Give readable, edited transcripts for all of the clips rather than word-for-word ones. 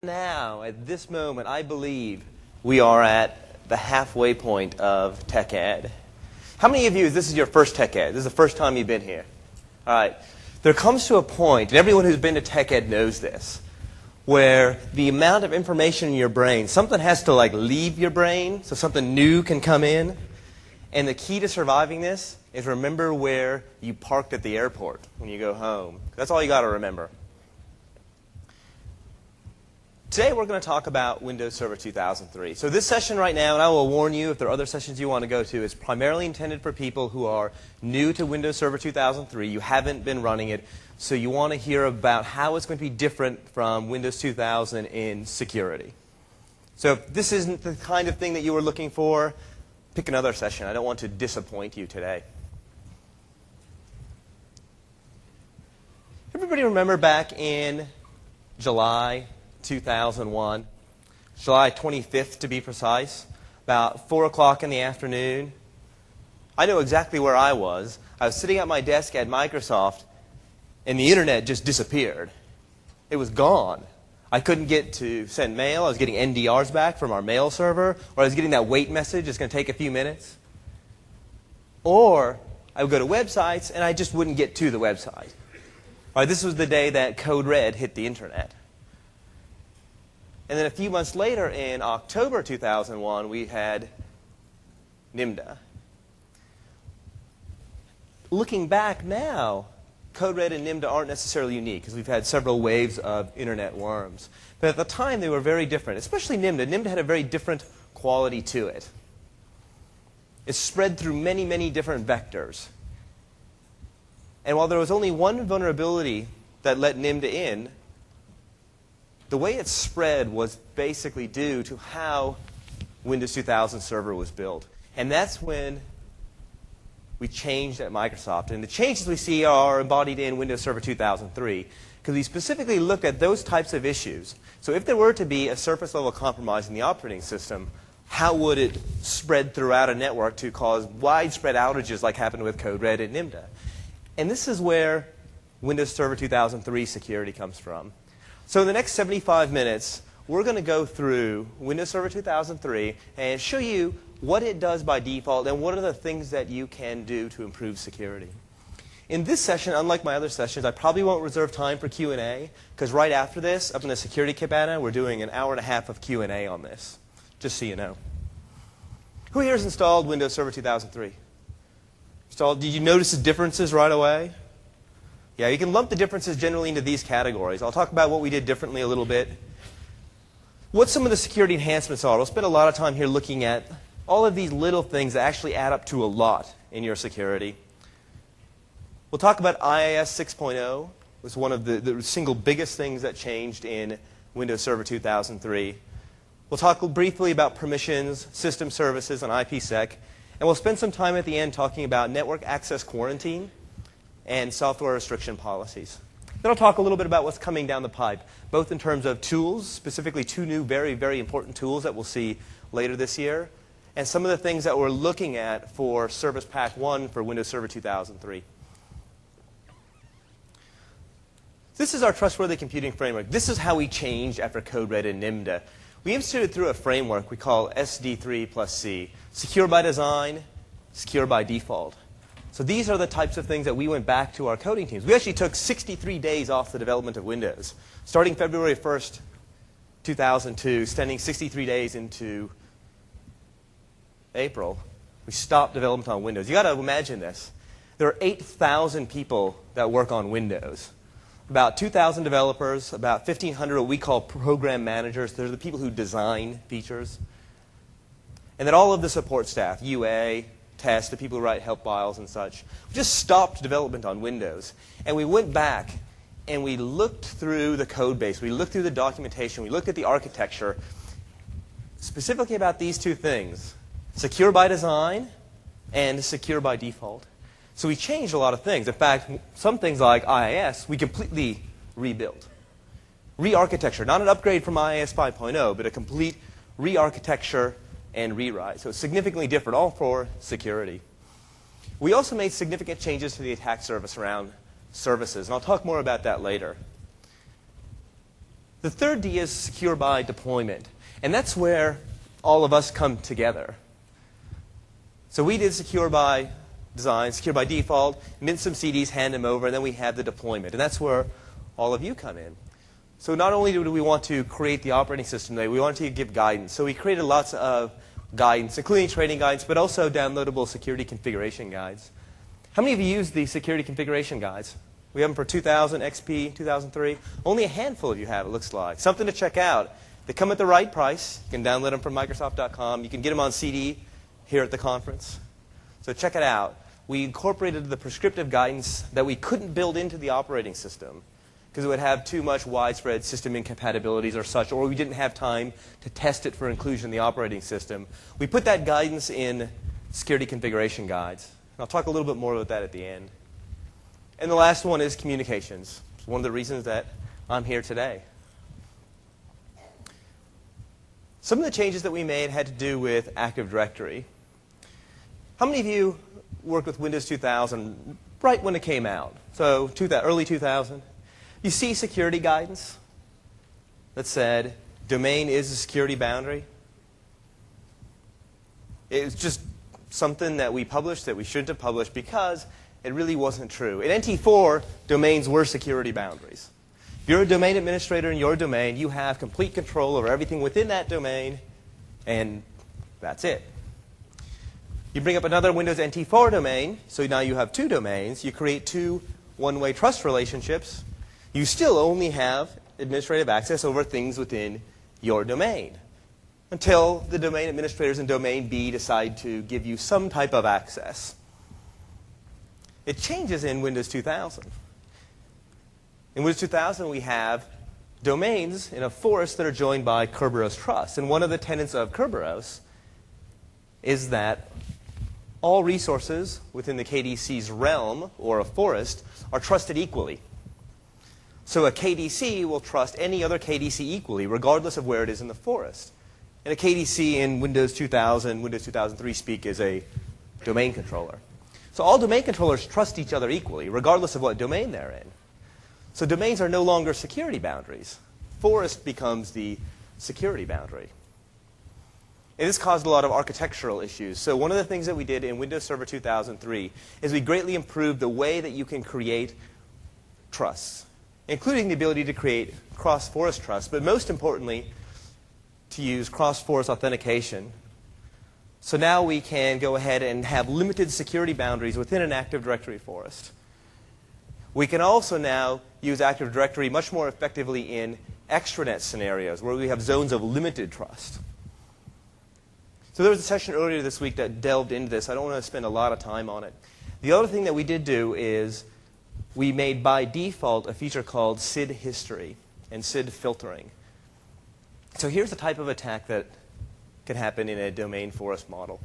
Now, at this moment, I believe we are at the halfway point of TechEd. How many of you, this is your first TechEd? This is the first time you've been here. All right. There comes to a point, and everyone who's been to TechEd knows this, where the amount of information in your brain, something has to leave your brain so something new can come in. And the key to surviving this is remember where you parked at the airport when you go home. That's all you got to remember. Today we're going to talk about Windows Server 2003. So this session right now, and I will warn you if there are other sessions you want to go to, is primarily intended for people who are new to Windows Server 2003. You haven't been running it, so you want to hear about how it's going to be different from Windows 2000 in security. So if this isn't the kind of thing that you were looking for, pick another session. I don't want to disappoint you today. Everybody remember back in July 2001, July 25th to be precise, about 4 o'clock in the afternoon. I know exactly where I was. I was sitting at my desk at Microsoft, and the internet just disappeared. It was gone. I couldn't get to send mail. I was getting NDRs back from our mail server, or I was getting that wait message, it's going to take a few minutes. Or I would go to websites, and I just wouldn't get to the website. All right, this was the day that Code Red hit the internet. And then a few months later, in October 2001, we had NIMDA. Looking back now, Code Red and NIMDA aren't necessarily unique, because we've had several waves of internet worms. But at the time, they were very different, especially NIMDA. NIMDA had a very different quality to it. It spread through many, many different vectors. And while there was only one vulnerability that let NIMDA in, the way it spread was basically due to how Windows 2000 Server was built. And that's when we changed at Microsoft. And the changes we see are embodied in Windows Server 2003, because we specifically looked at those types of issues. So if there were to be a surface level compromise in the operating system, how would it spread throughout a network to cause widespread outages like happened with Code Red and NIMDA? And this is where Windows Server 2003 security comes from. So in the next 75 minutes, we're going to go through Windows Server 2003 and show you what it does by default and what are the things that you can do to improve security. In this session, unlike my other sessions, I probably won't reserve time for Q&A, because right after this, up in the security cabana, we're doing an hour and a half of Q&A on this, just so you know. Who here has installed Windows Server 2003? Did you notice the differences right away? Yeah, you can lump the differences generally into these categories. I'll talk about what we did differently a little bit. What some of the security enhancements are. We'll spend a lot of time here looking at all of these little things that actually add up to a lot in your security. We'll talk about IIS 6.0. It was one of the single biggest things that changed in Windows Server 2003. We'll talk briefly about permissions, system services, and IPsec. And we'll spend some time at the end talking about network access quarantine and software restriction policies. Then I'll talk a little bit about what's coming down the pipe, both in terms of tools, specifically 2 new very, very important tools that we'll see later this year, and some of the things that we're looking at for Service Pack 1 for Windows Server 2003. This is our trustworthy computing framework. This is how we changed after Code Red and NIMDA. We instituted through a framework we call SD3 plus C, secure by design, secure by default. So these are the types of things that we went back to our coding teams. We actually took 63 days off the development of Windows. Starting February 1st, 2002, extending 63 days into April, we stopped development on Windows. You've got to imagine this. There are 8,000 people that work on Windows. About 2,000 developers, about 1,500 what we call program managers. They're the people who design features. And then all of the support staff, UA, test, the people who write help files and such. We just stopped development on Windows. And we went back and we looked through the code base. We looked through the documentation. We looked at the architecture, specifically about these 2 things, secure by design and secure by default. So we changed a lot of things. In fact, some things like IIS, we completely rebuilt. Re-architecture, not an upgrade from IIS 5.0, but a complete re-architecture and rewrite. So it's significantly different, all for security. We also made significant changes to the attack surface around services, and I'll talk more about that later. The third D is secure by deployment. And that's where all of us come together. So we did secure by design, secure by default, mint some CDs, hand them over, and then we have the deployment. And that's where all of you come in. So not only do we want to create the operating system today, we want to give guidance. So we created lots of guidance, including training guides, but also downloadable security configuration guides. How many of you use the security configuration guides? We have them for 2000, XP, 2003. Only a handful of you have, it looks like. Something to check out. They come at the right price. You can download them from Microsoft.com. You can get them on CD here at the conference. So check it out. We incorporated the prescriptive guidance that we couldn't build into the operating system because it would have too much widespread system incompatibilities or such, or we didn't have time to test it for inclusion in the operating system. We put that guidance in security configuration guides. And I'll talk a little bit more about that at the end. And the last one is communications. It's one of the reasons that I'm here today. Some of the changes that we made had to do with Active Directory. How many of you worked with Windows 2000 right when it came out? So early 2000. You see security guidance that said domain is a security boundary. It was just something that we published that we shouldn't have published because it really wasn't true. In NT4, domains were security boundaries. If you're a domain administrator in your domain, you have complete control over everything within that domain, and that's it. You bring up another Windows NT4 domain, so now you have two domains. You create two one-way trust relationships. You still only have administrative access over things within your domain until the domain administrators in domain B decide to give you some type of access. It changes in Windows 2000. In Windows 2000, we have domains in a forest that are joined by Kerberos trust. And one of the tenets of Kerberos is that all resources within the KDC's realm, or a forest, are trusted equally. So a KDC will trust any other KDC equally, regardless of where it is in the forest. And a KDC in Windows 2000, Windows 2003 speak is a domain controller. So all domain controllers trust each other equally, regardless of what domain they're in. So domains are no longer security boundaries. Forest becomes the security boundary. And this caused a lot of architectural issues. So one of the things that we did in Windows Server 2003 is we greatly improved the way that you can create trusts, including the ability to create cross-forest trusts, but most importantly, to use cross-forest authentication. So now we can go ahead and have limited security boundaries within an Active Directory forest. We can also now use Active Directory much more effectively in extranet scenarios where we have zones of limited trust. So there was a session earlier this week that delved into this. I don't want to spend a lot of time on it. The other thing that we did do is we made by default a feature called SID history and SID filtering. So here's the type of attack that can happen in a domain forest model.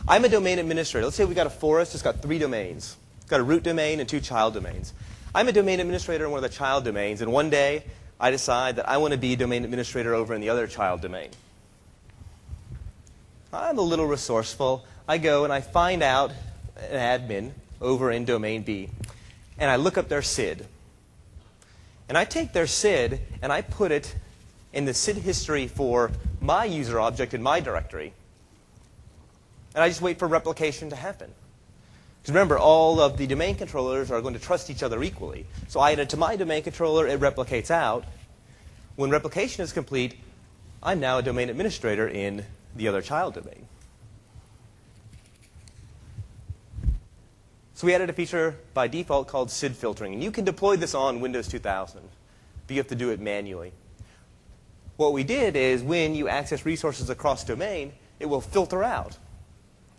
I'm a domain administrator. Let's say we've got a forest. It's got 3 domains. It's got a root domain and 2 child domains. I'm a domain administrator in one of the child domains, and one day I decide that I want to be a domain administrator over in the other child domain. I'm a little resourceful. I go and I find out an admin over in domain B, and I look up their SID. And I take their SID and I put it in the SID history for my user object in my directory. And I just wait for replication to happen. Because remember, all of the domain controllers are going to trust each other equally. So I add it to my domain controller, it replicates out. When replication is complete, I'm now a domain administrator in the other child domain. So we added a feature by default called SID filtering. And you can deploy this on Windows 2000, but you have to do it manually. What we did is when you access resources across domain, it will filter out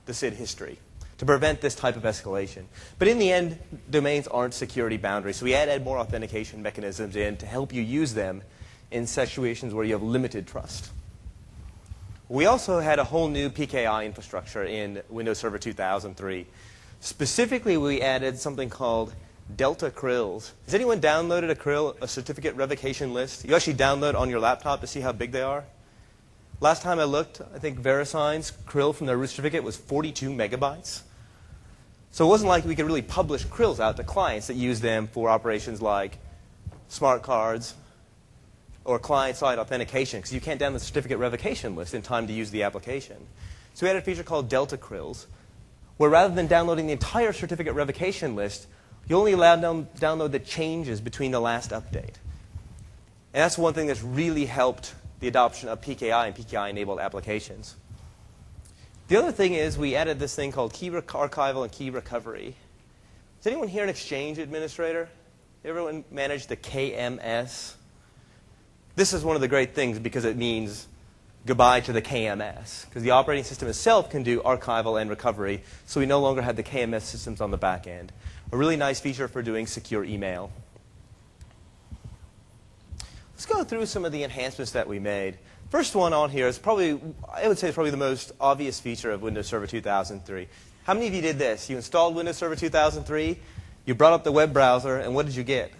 the SID history to prevent this type of escalation. But in the end, domains aren't security boundaries. So we add more authentication mechanisms in to help you use them in situations where you have limited trust. We also had a whole new PKI infrastructure in Windows Server 2003. Specifically, we added something called Delta CRILs. Has anyone downloaded a CRIL, a certificate revocation list? You actually download on your laptop to see how big they are. Last time I looked, I think VeriSign's CRIL from their root certificate was 42 megabytes. So it wasn't like we could really publish CRILs out to clients that use them for operations like smart cards, or client-side authentication, because you can't download the certificate revocation list in time to use the application. So we added a feature called Delta Crills, where rather than downloading the entire certificate revocation list, you only allow download the changes between the last update. And that's one thing that's really helped the adoption of PKI and PKI-enabled applications. The other thing is we added this thing called key archival and key recovery. Is anyone here an Exchange administrator? Everyone manage the KMS? This is one of the great things because it means goodbye to the KMS, because the operating system itself can do archival and recovery, so we no longer have the KMS systems on the back end. A really nice feature for doing secure email. Let's go through some of the enhancements that we made. First one on here is probably, I would say, it's probably the most obvious feature of Windows Server 2003. How many of you did this? You installed Windows Server 2003, you brought up the web browser, and what did you get?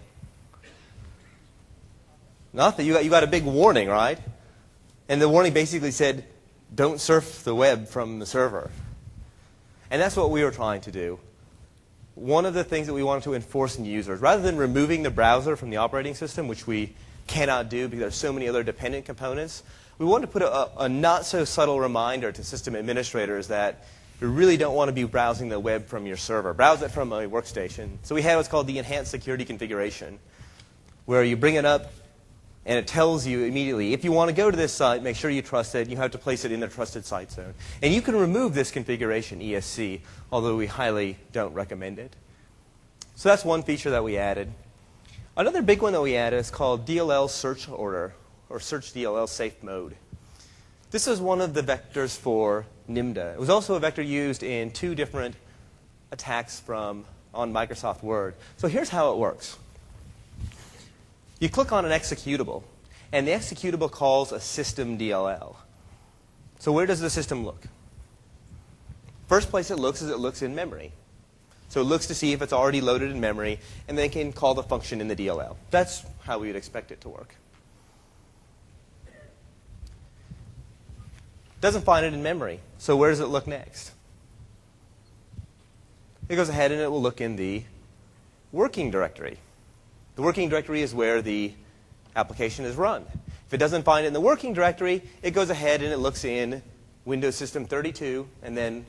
Nothing. You got a big warning, right? And the warning basically said, don't surf the web from the server. And that's what we were trying to do. One of the things that we wanted to enforce in users, rather than removing the browser from the operating system, which we cannot do because there's so many other dependent components, we wanted to put a not-so-subtle reminder to system administrators that you really don't want to be browsing the web from your server. Browse it from a workstation. So we had what's called the enhanced security configuration, where you bring it up, and it tells you immediately, if you want to go to this site, make sure you trust it. You have to place it in the trusted site zone. And you can remove this configuration, ESC, although we highly don't recommend it. So that's one feature that we added. Another big one that we added is called DLL search order, or search DLL safe mode. This is one of the vectors for NIMDA. It was also a vector used in 2 different attacks on Microsoft Word. So here's how it works. You click on an executable, and the executable calls a system DLL. So where does the system look? First place it looks is it looks in memory. So it looks to see if it's already loaded in memory, and then it can call the function in the DLL. That's how we would expect it to work. Doesn't find it in memory. So where does it look next? It goes ahead and it will look in the working directory. The working directory is where the application is run. If it doesn't find it in the working directory, it goes ahead and it looks in Windows System 32 and then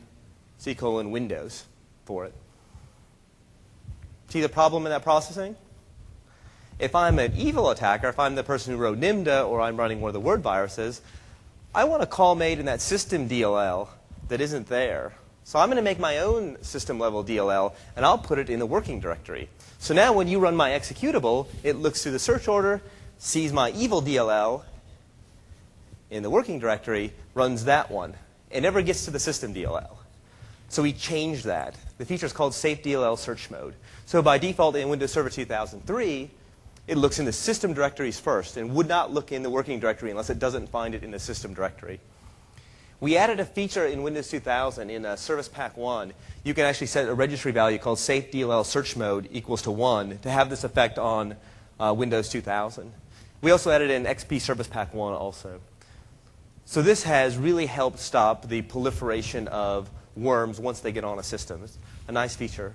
C:\Windows for it. See the problem in that processing? If I'm an evil attacker, if I'm the person who wrote NIMDA or I'm running one of the word viruses, I want a call made in that system DLL that isn't there. So I'm going to make my own system-level DLL, and I'll put it in the working directory. So now when you run my executable, it looks through the search order, sees my evil DLL in the working directory, runs that one. It never gets to the system DLL. So we changed that. The feature is called Safe DLL Search Mode. So by default in Windows Server 2003, it looks in the system directories first and would not look in the working directory unless it doesn't find it in the system directory. We added a feature in Windows 2000 in Service Pack 1. You can actually set a registry value called Safe DLL Search Mode equals to 1 to have this effect on Windows 2000. We also added in XP Service Pack 1 also. So this has really helped stop the proliferation of worms once they get on a system. It's a nice feature.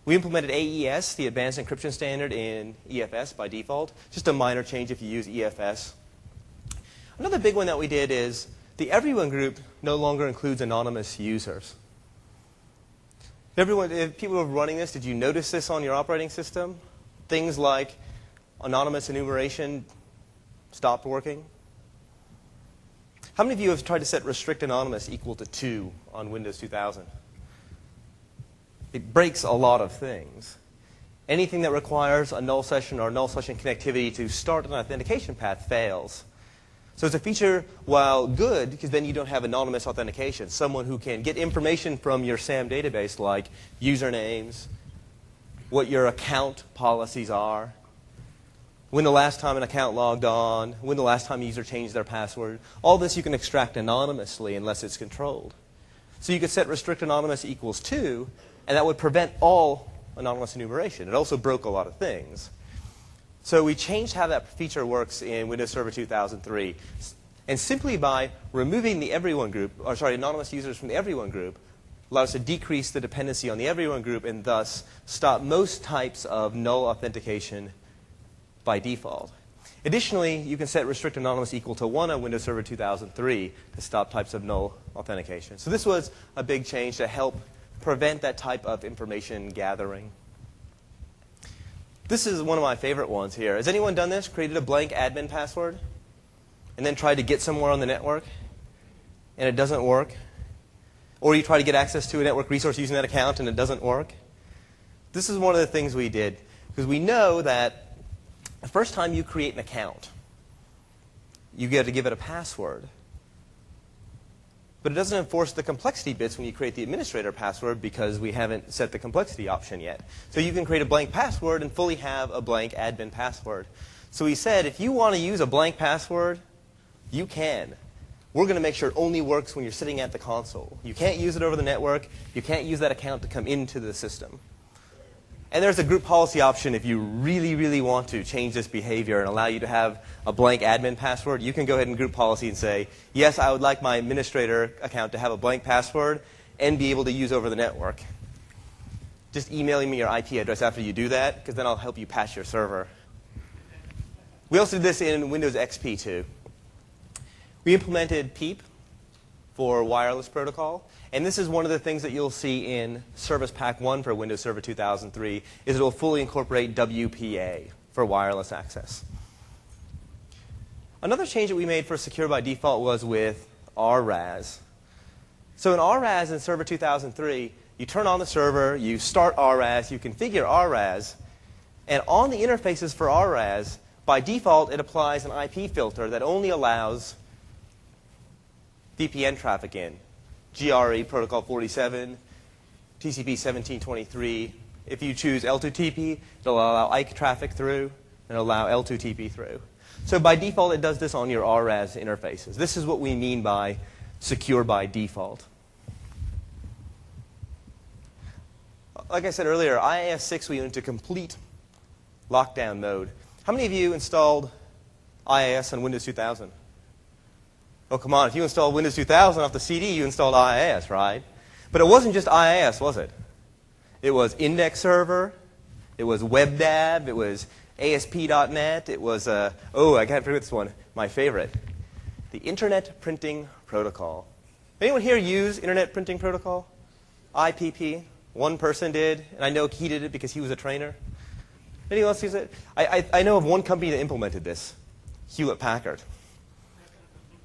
We implemented AES, the Advanced Encryption Standard, in EFS by default. Just a minor change if you use EFS. Another big one that we did is the Everyone group no longer includes anonymous users. If people were running this, did you notice this on your operating system? Things like anonymous enumeration stopped working. How many of you have tried to set restrict anonymous equal to 2 on Windows 2000? It breaks a lot of things. Anything that requires a null session or null session connectivity to start an authentication path fails. So it's a feature, while good, because then you don't have anonymous authentication, someone who can get information from your SAM database like usernames, what your account policies are, when the last time an account logged on, when the last time a user changed their password. All this you can extract anonymously unless it's controlled. So you could set restrict anonymous equals 2, and that would prevent all anonymous enumeration. It also broke a lot of things. So we changed how that feature works in Windows Server 2003. And simply by removing the Everyone group, or sorry, anonymous users from the Everyone group, allows us to decrease the dependency on the Everyone group and thus stop most types of null authentication by default. Additionally, you can set restrict anonymous equal to 1 on Windows Server 2003 to stop types of null authentication. So this was a big change to help prevent that type of information gathering. This is one of my favorite ones here. Has anyone done this? Created a blank admin password and then tried to get somewhere on the network and it doesn't work? Or you try to get access to a network resource using that account and it doesn't work? This is one of the things we did because we know that the first time you create an account, you get to give it a password. But it doesn't enforce the complexity bits when you create the administrator password because we haven't set the complexity option yet. So you can create a blank password and fully have a blank admin password. So we said, if you want to use a blank password, you can. We're going to make sure it only works when you're sitting at the console. You can't use it over the network. You can't use that account to come into the system. And there's a group policy option if you really, really want to change this behavior and allow you to have a blank admin password. You can go ahead and group policy and say, yes, I would like my administrator account to have a blank password and be able to use over the network. Just emailing me your IP address after you do that, because then I'll help you patch your server. We also did this in Windows XP too. We implemented PEEP for wireless protocol. And this is one of the things that you'll see in Service Pack 1 for Windows Server 2003, is it will fully incorporate WPA for wireless access. Another change that we made for Secure by Default was with RRAS. So in RRAS in Server 2003, you turn on the server, you start RRAS, you configure RRAS, and on the interfaces for RRAS, by default, it applies an IP filter that only allows VPN traffic in. GRE Protocol 47, TCP 1723. If you choose L2TP, it'll allow IKE traffic through and allow L2TP through. So by default, it does this on your RRAS interfaces. This is what we mean by secure by default. Like I said earlier, IIS 6 we went into complete lockdown mode. How many of you installed IIS on Windows 2000? Oh, come on. If you installed Windows 2000 off the CD, you installed IIS, right? But it wasn't just IIS, was it? It was Index Server. It was WebDAV. It was ASP.NET. It was, oh, I can't forget this one, my favorite, the Internet Printing Protocol. Anyone here use Internet Printing Protocol? IPP? One person did, and I know he did it because he was a trainer. Anyone else use it? I know of one company that implemented this, Hewlett-Packard,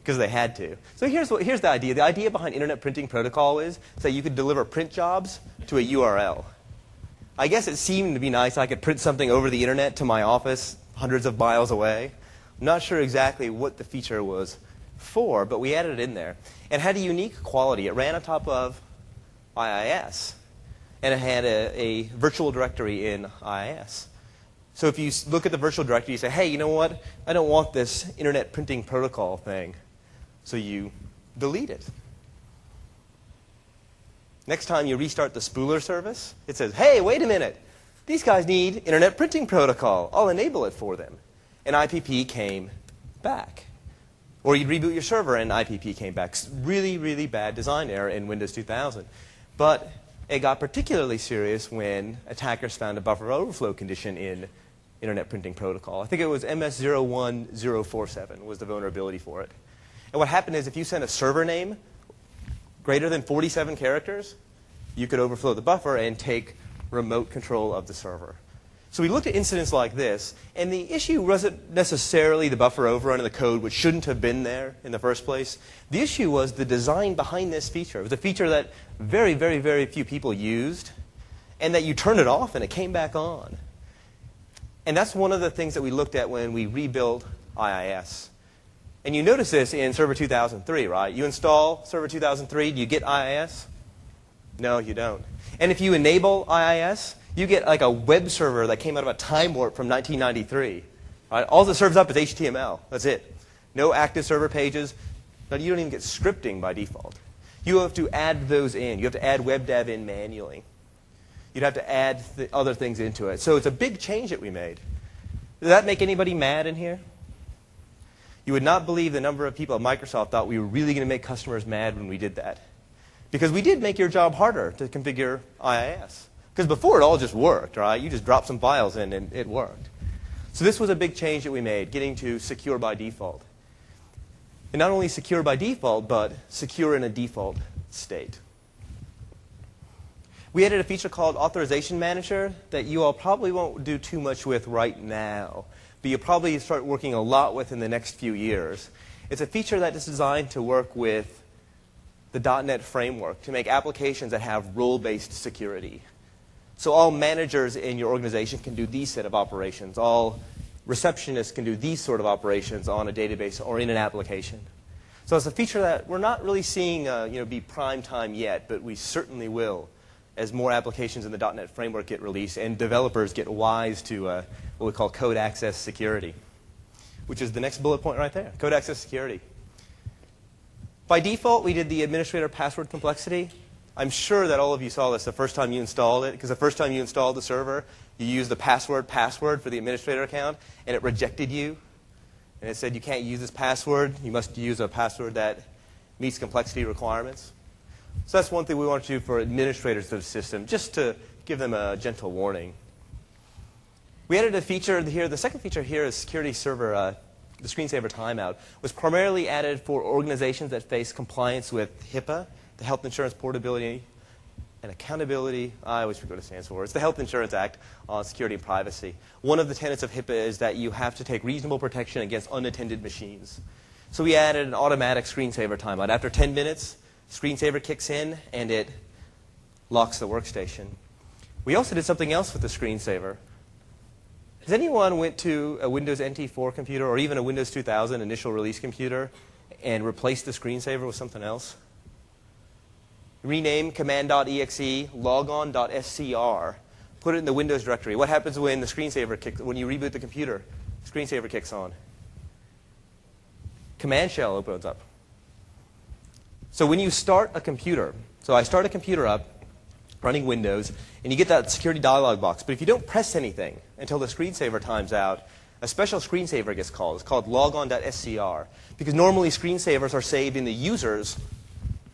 because they had to. So here's the idea. The idea behind Internet Printing Protocol is that you could deliver print jobs to a URL. I guess it seemed to be nice. I could print something over the internet to my office hundreds of miles away. I'm not sure exactly what the feature was for, but we added it in there. It had a unique quality. It ran on top of IIS, and it had a virtual directory in IIS. So if you look at the virtual directory, you say, hey, you know what? I don't want this Internet Printing Protocol thing. So you delete it. Next time you restart the spooler service, it says, hey, wait a minute. These guys need Internet Printing Protocol. I'll enable it for them. And IPP came back. Or you'd reboot your server and IPP came back. Really, really bad design error in Windows 2000. But it got particularly serious when attackers found a buffer overflow condition in Internet Printing Protocol. I think it was MS01047 was the vulnerability for it. And what happened is if you sent a server name greater than 47 characters, you could overflow the buffer and take remote control of the server. So we looked at incidents like this, and the issue wasn't necessarily the buffer overrun in the code, which shouldn't have been there in the first place. The issue was the design behind this feature. It was a feature that very, very, very few people used, and that you turned it off and it came back on. And that's one of the things that we looked at when we rebuilt IIS. And you notice this in Server 2003, right? You install Server 2003, do you get IIS? No, you don't. And if you enable IIS, you get like a web server that came out of a time warp from 1993. Right? All that serves up is HTML. That's it. No active server pages. But you don't even get scripting by default. You have to add those in. You have to add WebDAV in manually. You'd have to add other things into it. So it's a big change that we made. Did that make anybody mad in here? You would not believe the number of people at Microsoft thought we were really going to make customers mad when we did that. Because we did make your job harder to configure IIS. Because before it all just worked, right? You just dropped some files in and it worked. So this was a big change that we made, getting to secure by default. And not only secure by default, but secure in a default state. We added a feature called Authorization Manager that you all probably won't do too much with right now, but you'll probably start working a lot with in the next few years. It's a feature that is designed to work with the .NET framework to make applications that have role-based security. So all managers in your organization can do these set of operations. All receptionists can do these sort of operations on a database or in an application. So it's a feature that we're not really seeing be prime time yet, but we certainly will as more applications in the .NET framework get released and developers get wise to what we call code access security, which is the next bullet point right there, code access security. By default, we did the administrator password complexity. I'm sure that all of you saw this the first time you installed it, because the first time you installed the server, you used the password for the administrator account, and it rejected you. And it said you can't use this password. You must use a password that meets complexity requirements. So that's one thing we want to do for administrators of the system, just to give them a gentle warning. We added a feature here. The second feature here is security server. The screensaver timeout was primarily added for organizations that face compliance with HIPAA, the Health Insurance Portability and Accountability. I always forget what it stands for. It's the Health Insurance Act on Security and Privacy. One of the tenets of HIPAA is that you have to take reasonable protection against unattended machines. So we added an automatic screensaver timeout. After 10 minutes, screensaver kicks in and it locks the workstation. We also did something else with the screensaver. Has anyone went to a Windows NT4 computer or even a Windows 2000 initial release computer and replaced the screensaver with something else? Rename command.exe, logon.scr, put it in the Windows directory. What happens when the screensaver when you reboot the computer? Screensaver kicks on. Command shell opens up. So when you start a computer, so I start a computer up running Windows, and you get that security dialog box. But if you don't press anything until the screensaver times out, a special screensaver gets called. It's called logon.scr, because normally screensavers are saved in the user's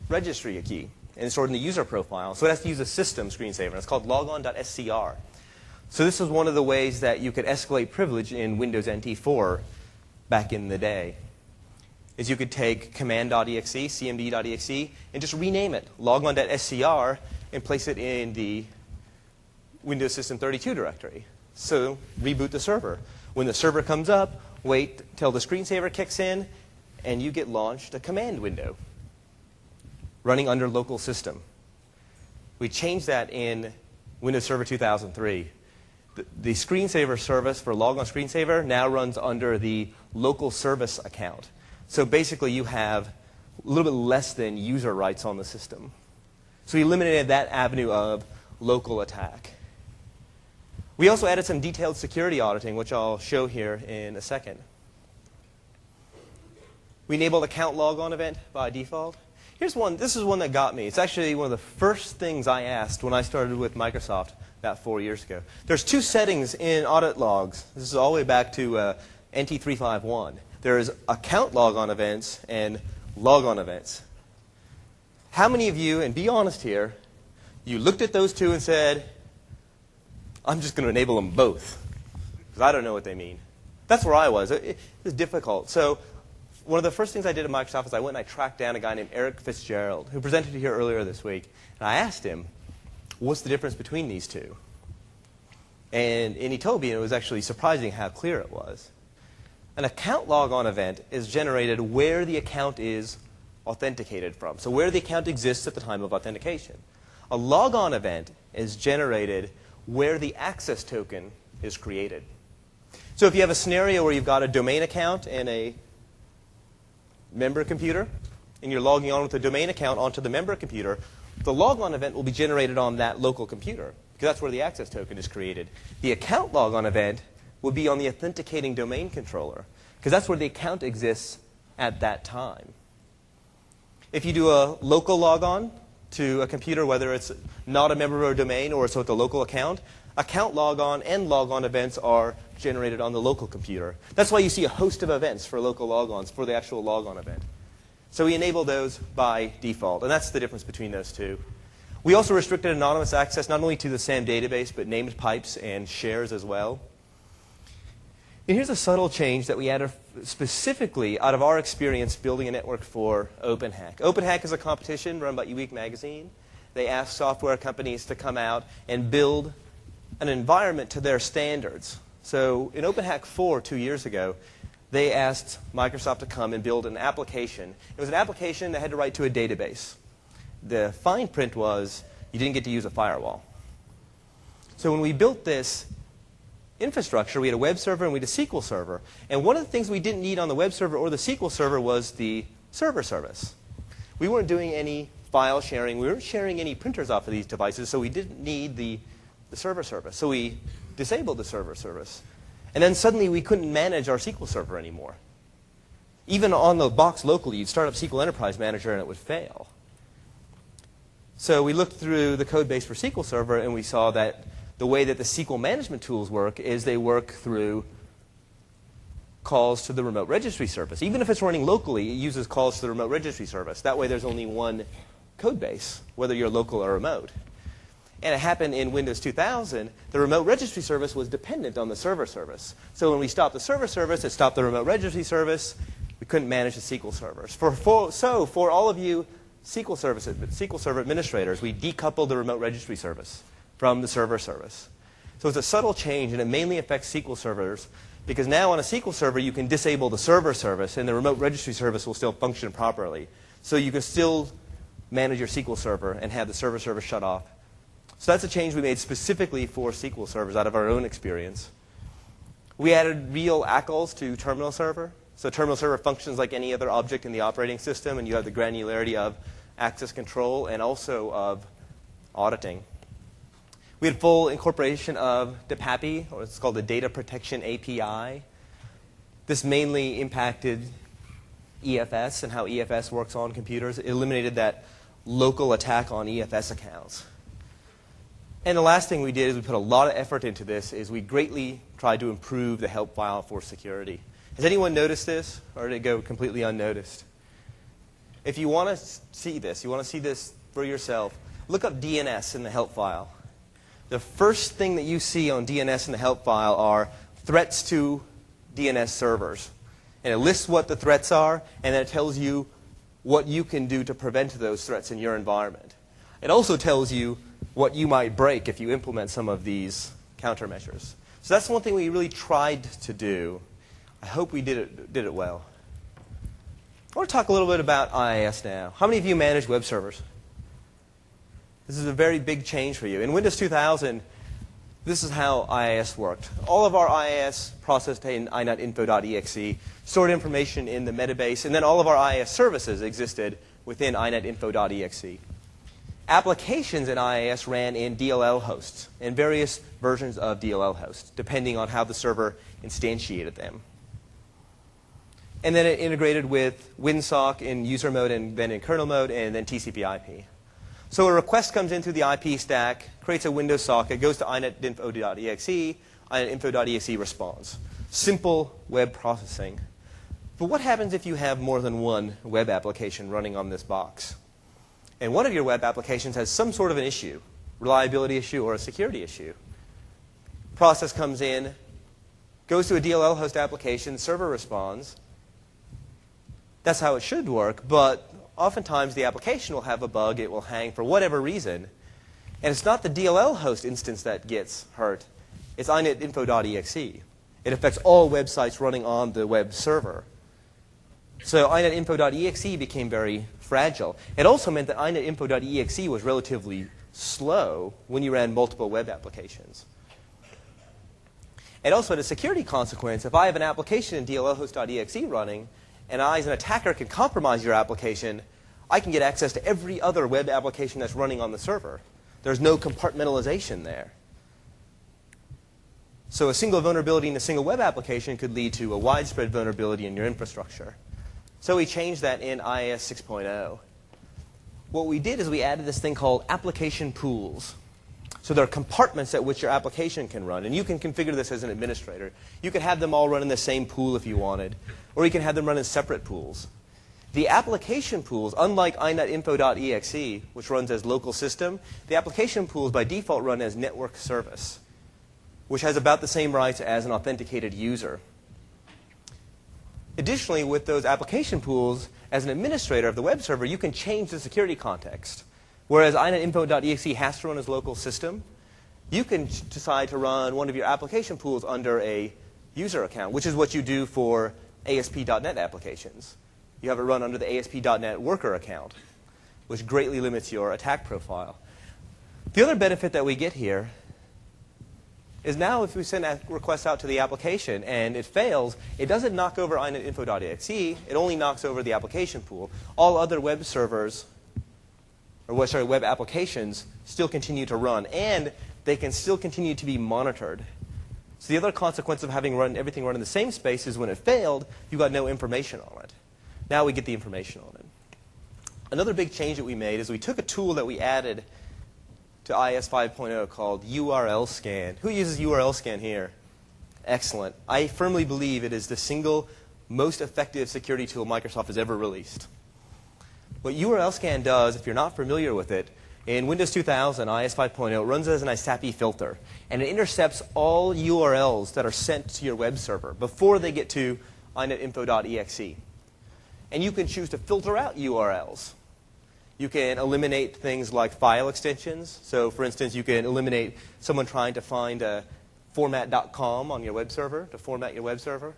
registry key and stored in the user profile. So it has to use a system screensaver. It's called logon.scr. So this is one of the ways that you could escalate privilege in Windows NT4 back in the day. Is you could take command.exe, cmd.exe, and just rename it logon.scr and place it in the Windows System 32 directory. So reboot the server. When the server comes up, wait till the screensaver kicks in, and you get launched a command window running under local system. We changed that in Windows Server 2003. The screensaver service for logon screensaver now runs under the local service account. So basically you have a little bit less than user rights on the system. So we eliminated that avenue of local attack. We also added some detailed security auditing, which I'll show here in a second. We enabled account logon event by default. Here's one. This is one that got me. It's actually one of the first things I asked when I started with Microsoft about 4 years ago. There's two settings in audit logs. This is all the way back to NT351. There is account logon events and logon events. How many of you, and be honest here, you looked at those two and said, I'm just going to enable them both, because I don't know what they mean. That's where I was. It was difficult. So one of the first things I did at Microsoft is I went and I tracked down a guy named Eric Fitzgerald, who presented here earlier this week. And I asked him, what's the difference between these two? And he told me, and it was actually surprising how clear it was. An account logon event is generated where the account is authenticated from. So where the account exists at the time of authentication. A logon event is generated where the access token is created. So if you have a scenario where you've got a domain account and a member computer, and you're logging on with the domain account onto the member computer, the logon event will be generated on that local computer, because that's where the access token is created. The account logon event will be on the authenticating domain controller, because that's where the account exists at that time. If you do a local logon to a computer, whether it's not a member of a domain or it's with a local account logon and logon events are generated on the local computer. That's why you see a host of events for local logons for the actual logon event. So we enable those by default, and that's the difference between those two. We also restricted anonymous access not only to the SAM database, but named pipes and shares as well. And here's a subtle change that we added specifically out of our experience building a network for OpenHack. OpenHack is a competition run by eWeek magazine. They ask software companies to come out and build an environment to their standards. So in OpenHack 4 2 years ago, they asked Microsoft to come and build an application. It was an application that had to write to a database. The fine print was you didn't get to use a firewall. So when we built this infrastructure, we had a web server and we had a SQL server. And one of the things we didn't need on the web server or the SQL server was the server service. We weren't doing any file sharing. We weren't sharing any printers off of these devices, so we didn't need the server service. So we disabled the server service. And then suddenly we couldn't manage our SQL server anymore. Even on the box locally, you'd start up SQL Enterprise Manager and it would fail. So we looked through the code base for SQL Server and we saw that the way that the SQL management tools work is they work through calls to the remote registry service. Even if it's running locally, it uses calls to the remote registry service. That way there's only one code base, whether you're local or remote. And it happened in Windows 2000. The remote registry service was dependent on the server service. So when we stopped the server service, it stopped the remote registry service. We couldn't manage the SQL servers. So for all of you SQL Server administrators, we decoupled the remote registry service from the server service. So it's a subtle change, and it mainly affects SQL servers, because now on a SQL server, you can disable the server service, and the remote registry service will still function properly. So you can still manage your SQL server and have the server service shut off. So that's a change we made specifically for SQL servers out of our own experience. We added real ACLs to terminal server. So terminal server functions like any other object in the operating system, and you have the granularity of access control and also of auditing. We had full incorporation of DPAPI, or it's called the Data Protection API. This mainly impacted EFS and how EFS works on computers. It eliminated that local attack on EFS accounts. And the last thing we did is we put a lot of effort into this is we greatly tried to improve the help file for security. Has anyone noticed this, or did it go completely unnoticed? If you want to see this, you want to see this for yourself, look up DNS in the help file. The first thing that you see on DNS in the help file are threats to DNS servers. And it lists what the threats are, and then it tells you what you can do to prevent those threats in your environment. It also tells you what you might break if you implement some of these countermeasures. So that's one thing we really tried to do. I hope we did it well. I want to talk a little bit about IIS now. How many of you manage web servers? This is a very big change for you. In Windows 2000, this is how IIS worked. All of our IIS processed in inetinfo.exe, stored information in the metabase, and then all of our IIS services existed within inetinfo.exe. Applications in IIS ran in DLL hosts and various versions of DLL hosts, depending on how the server instantiated them. And then it integrated with WinSock in user mode and then in kernel mode, and then TCP/IP. So a request comes in through the IP stack, creates a Windows socket, goes to inetinfo.exe, inetinfo.exe responds. Simple web processing. But what happens if you have more than one web application running on this box? And one of your web applications has some sort of an issue, reliability issue or a security issue. Process comes in, goes to a DLL host application, server responds. That's how it should work, but oftentimes the application will have a bug, it will hang for whatever reason. And it's not the DLL host instance that gets hurt, it's inetinfo.exe. It affects all websites running on the web server. So inetinfo.exe became very fragile. It also meant that inetinfo.exe was relatively slow when you ran multiple web applications. It also had a security consequence. If I have an application in DLLhost.exe running, and I, as an attacker, can compromise your application, I can get access to every other web application that's running on the server. There's no compartmentalization there. So a single vulnerability in a single web application could lead to a widespread vulnerability in your infrastructure. So we changed that in IIS 6.0. What we did is we added this thing called application pools. So there are compartments at which your application can run. And you can configure this as an administrator. You can have them all run in the same pool if you wanted. Or you can have them run in separate pools. The application pools, unlike inetinfo.exe, which runs as local system, the application pools by default run as network service, which has about the same rights as an authenticated user. Additionally, with those application pools, as an administrator of the web server, you can change the security context. Whereas inetinfo.exe has to run as local system, you can decide to run one of your application pools under a user account, which is what you do for ASP.NET applications. You have it run under the ASP.NET worker account, which greatly limits your attack profile. The other benefit that we get here is now if we send a request out to the application and it fails, it doesn't knock over inetinfo.exe, it only knocks over the application pool. All other web servers, or sorry, web applications still continue to run, and they can still continue to be monitored. So the other consequence of having everything run in the same space is when it failed, you got no information on it. Now we get the information on it. Another big change that we made is we took a tool that we added to IS 5.0 called URL scan. Who uses URL scan here? Excellent. I firmly believe it is the single most effective security tool Microsoft has ever released. What URL scan does, if you're not familiar with it, in Windows 2000, IS 5.0, it runs as an ISAPI filter. And it intercepts all URLs that are sent to your web server before they get to inetinfo.exe. And you can choose to filter out URLs. You can eliminate things like file extensions. So, for instance, you can eliminate someone trying to find a format.com on your web server, to format your web server.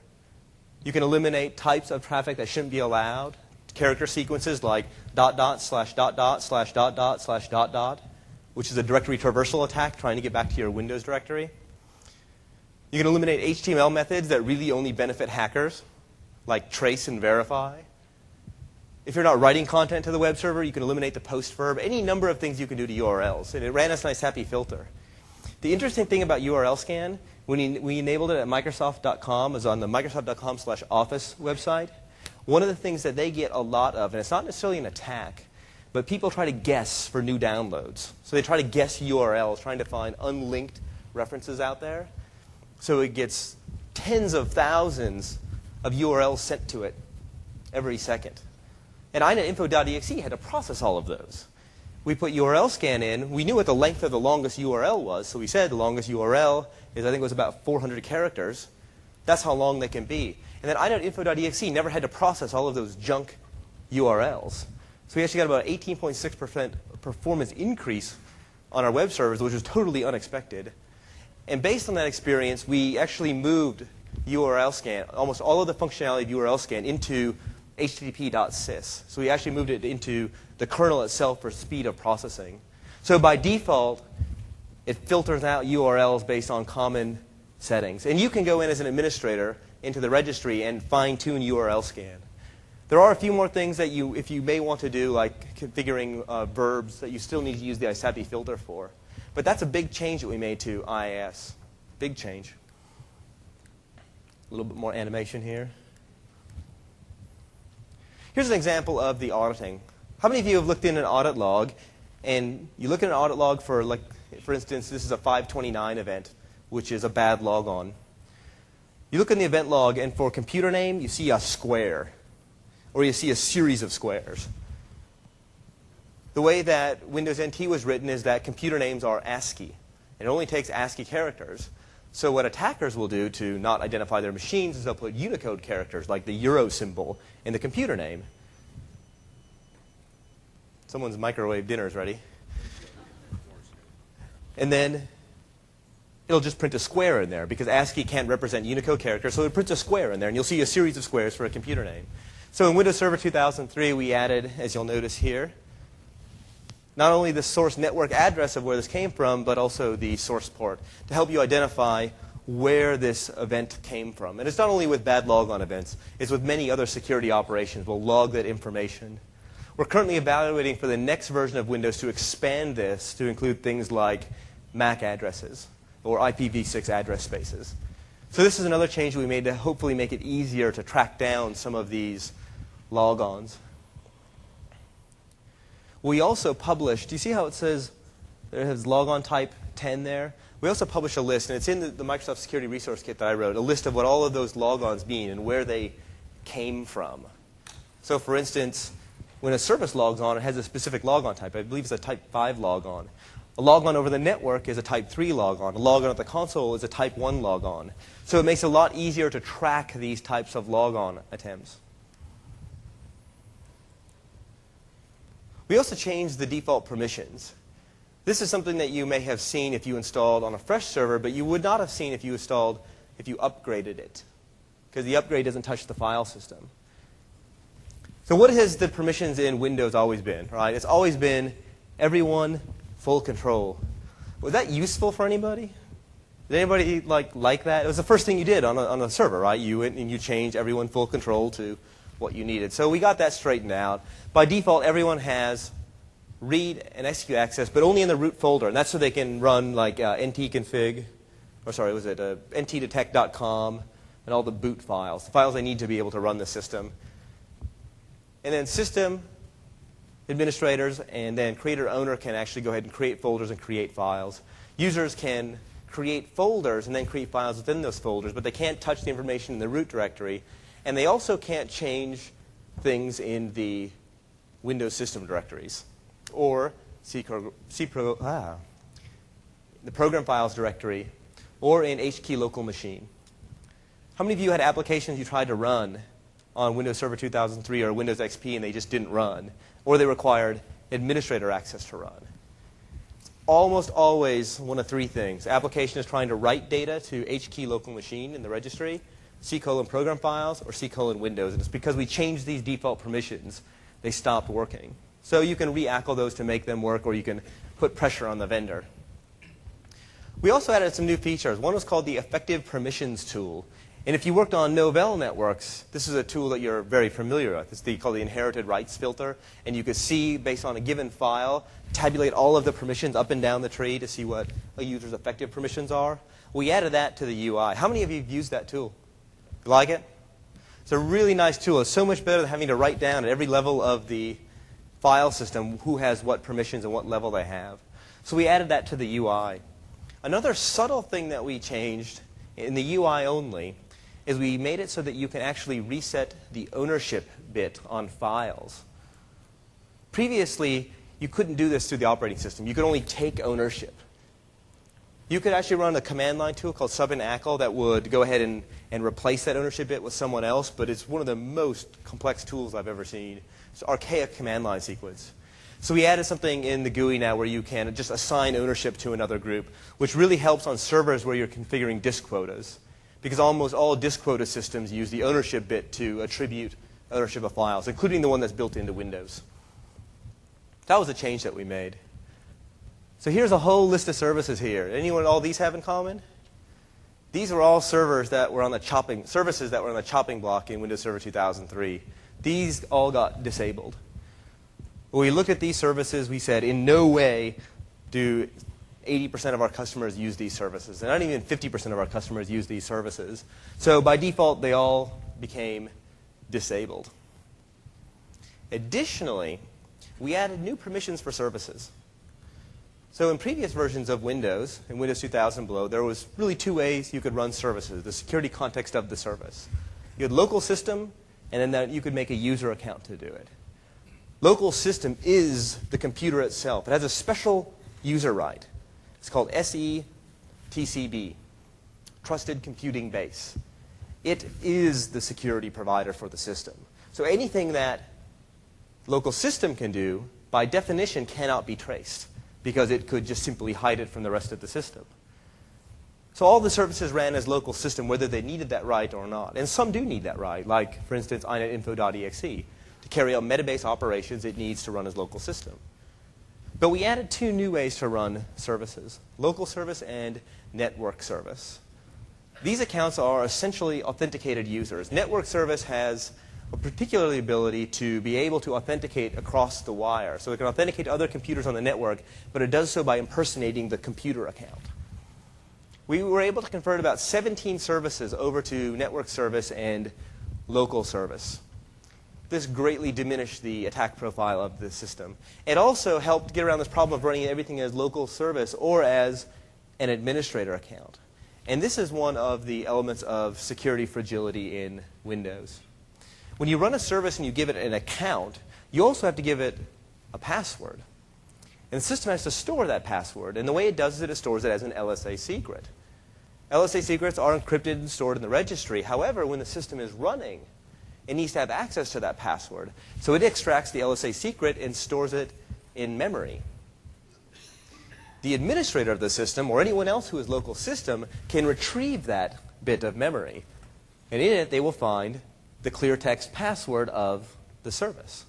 You can eliminate types of traffic that shouldn't be allowed. Character sequences like .. // which is a directory traversal attack trying to get back to your Windows directory. You can eliminate HTML methods that really only benefit hackers, like trace and verify. If you're not writing content to the web server, you can eliminate the post verb, any number of things you can do to URLs. And it ran as an ISAPI filter. The interesting thing about URL scan, when we enabled it at Microsoft.com, is on the Microsoft.com/Office website. One of the things that they get a lot of, and it's not necessarily an attack, but people try to guess for new downloads. So they try to guess URLs, trying to find unlinked references out there. So it gets tens of thousands of URLs sent to it every second. And inetinfo.exe had to process all of those. We put URL scan in. We knew what the length of the longest URL was. So we said the longest URL is, I think it was about 400 characters. That's how long they can be. And then inetinfo.exe never had to process all of those junk URLs. So we actually got about an 18.6% performance increase on our web servers, which was totally unexpected. And based on that experience, we actually moved URL scan, almost all of the functionality of URL scan, into http.sys. So we actually moved it into the kernel itself for speed of processing. So by default, it filters out URLs based on common settings. And you can go in as an administrator into the registry and fine-tune URL scan. There are a few more things that if you may want to do, like configuring verbs, that you still need to use the ISAPI filter for. But that's a big change that we made to IIS. Big change. A little bit more animation here. Here's an example of the auditing. How many of you have looked in an audit log, and you look at an audit log for, like, for instance, this is a 529 event, which is a bad logon. You look in the event log, and for computer name, you see a square, or you see a series of squares. The way that Windows NT was written is that computer names are ASCII. It only takes ASCII characters. So what attackers will do to not identify their machines is they'll put Unicode characters, like the euro symbol, in the computer name. Someone's microwave dinner is ready. And then it'll just print a square in there, because ASCII can't represent Unicode characters, so it prints a square in there, and you'll see a series of squares for a computer name. So in Windows Server 2003, we added, as you'll notice here, not only the source network address of where this came from, but also the source port to help you identify where this event came from. And it's not only with bad logon events, it's with many other security operations. We'll log that information. We're currently evaluating for the next version of Windows to expand this to include things like MAC addresses or IPv6 address spaces. So this is another change we made to hopefully make it easier to track down some of these logons. We also published, do you see how it says, there has logon type 10 there? We also published a list, and it's in the Microsoft Security Resource Kit that I wrote, a list of what all of those logons mean and where they came from. So for instance, when a service logs on, it has a specific logon type. I believe it's a type 5 logon. A logon over the network is a type 3 logon. A logon at the console is a type 1 logon. So it makes it a lot easier to track these types of logon attempts. We also changed the default permissions. This is something that you may have seen if you installed on a fresh server, but you would not have seen if you upgraded it, because the upgrade doesn't touch the file system. So what has the permissions in Windows always been, right? It's always been everyone, full control. Was that useful for anybody? Did anybody like that? It was the first thing you did on a server, right? You went and you changed everyone full control to what you needed. So we got that straightened out. By default, everyone has read and execute access, but only in the root folder. And that's so they can run ntconfig, ntdetect.com, and all the boot files, the files they need to be able to run the system. And then system administrators and then creator owner can actually go ahead and create folders and create files. Users can create folders and then create files within those folders, but they can't touch the information in the root directory. And they also can't change things in the Windows system directories or the program files directory or in HKey local machine. How many of you had applications you tried to run on Windows Server 2003 or Windows XP and they just didn't run, or they required administrator access to run? It's almost always one of three things. Application is trying to write data to HKey local machine in the registry, program files, or Windows. And it's because we changed these default permissions, they stopped working. So you can re-ACL those to make them work, or you can put pressure on the vendor. We also added some new features. One was called the Effective Permissions tool. And if you worked on Novell networks, this is a tool that you're very familiar with. It's called the Inherited Rights Filter. And you could see, based on a given file, tabulate all of the permissions up and down the tree to see what a user's effective permissions are. We added that to the UI. How many of you have used that tool? You like it? It's a really nice tool. It's so much better than having to write down at every level of the file system who has what permissions and what level they have. So we added that to the UI. Another subtle thing that we changed in the UI only is we made it so that you can actually reset the ownership bit on files. Previously, you couldn't do this through the operating system. You could only take ownership. You could actually run a command line tool called sub-and-ACL that would go ahead and replace that ownership bit with someone else, but it's one of the most complex tools I've ever seen. It's an archaic command line sequence. So we added something in the GUI now where you can just assign ownership to another group, which really helps on servers where you're configuring disk quotas, because almost all disk quota systems use the ownership bit to attribute ownership of files, including the one that's built into Windows. That was a change that we made. So here's a whole list of services here. Anyone all these have in common? These are all services that were on the chopping block in Windows Server 2003. These all got disabled. When we looked at these services, we said, in no way do 80% of our customers use these services. And not even 50% of our customers use these services. So by default, they all became disabled. Additionally, we added new permissions for services. So in previous versions of Windows, in Windows 2000 below, there was really two ways you could run services, the security context of the service. You had local system, and then you could make a user account to do it. Local system is the computer itself. It has a special user right. It's called SETCB, Trusted Computing Base. It is the security provider for the system. So anything that local system can do, by definition, cannot be traced, because it could just simply hide it from the rest of the system. So all the services ran as local system, whether they needed that right or not. And some do need that right, like, for instance, inetinfo.exe. To carry out metabase operations, it needs to run as local system. But we added two new ways to run services, local service and network service. These accounts are essentially authenticated users. Network service has a particular ability to be able to authenticate across the wire. So it can authenticate to other computers on the network, but it does so by impersonating the computer account. We were able to convert about 17 services over to network service and local service. This greatly diminished the attack profile of the system. It also helped get around this problem of running everything as local service or as an administrator account. And this is one of the elements of security fragility in Windows. When you run a service and you give it an account, you also have to give it a password. And the system has to store that password. And the way it does it stores it as an LSA secret. LSA secrets are encrypted and stored in the registry. However, when the system is running, it needs to have access to that password. So it extracts the LSA secret and stores it in memory. The administrator of the system, or anyone else who is local system, can retrieve that bit of memory. And in it, they will find the clear text password of the service.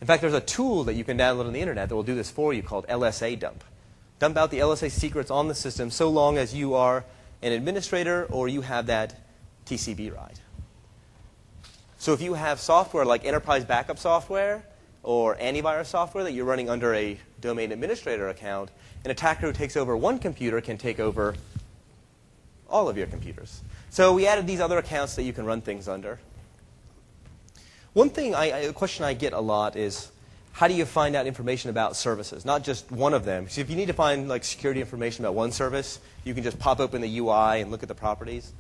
In fact, there's a tool that you can download on the internet that will do this for you called LSA dump. Dump out the LSA secrets on the system so long as you are an administrator or you have that TCB right. So if you have software like enterprise backup software or antivirus software that you're running under a domain administrator account, an attacker who takes over one computer can take over all of your computers. So we added these other accounts that you can run things under. One thing, a question I get a lot is, how do you find out information about services? Not just one of them. So if you need to find like security information about one service, you can just pop open the UI and look at the properties.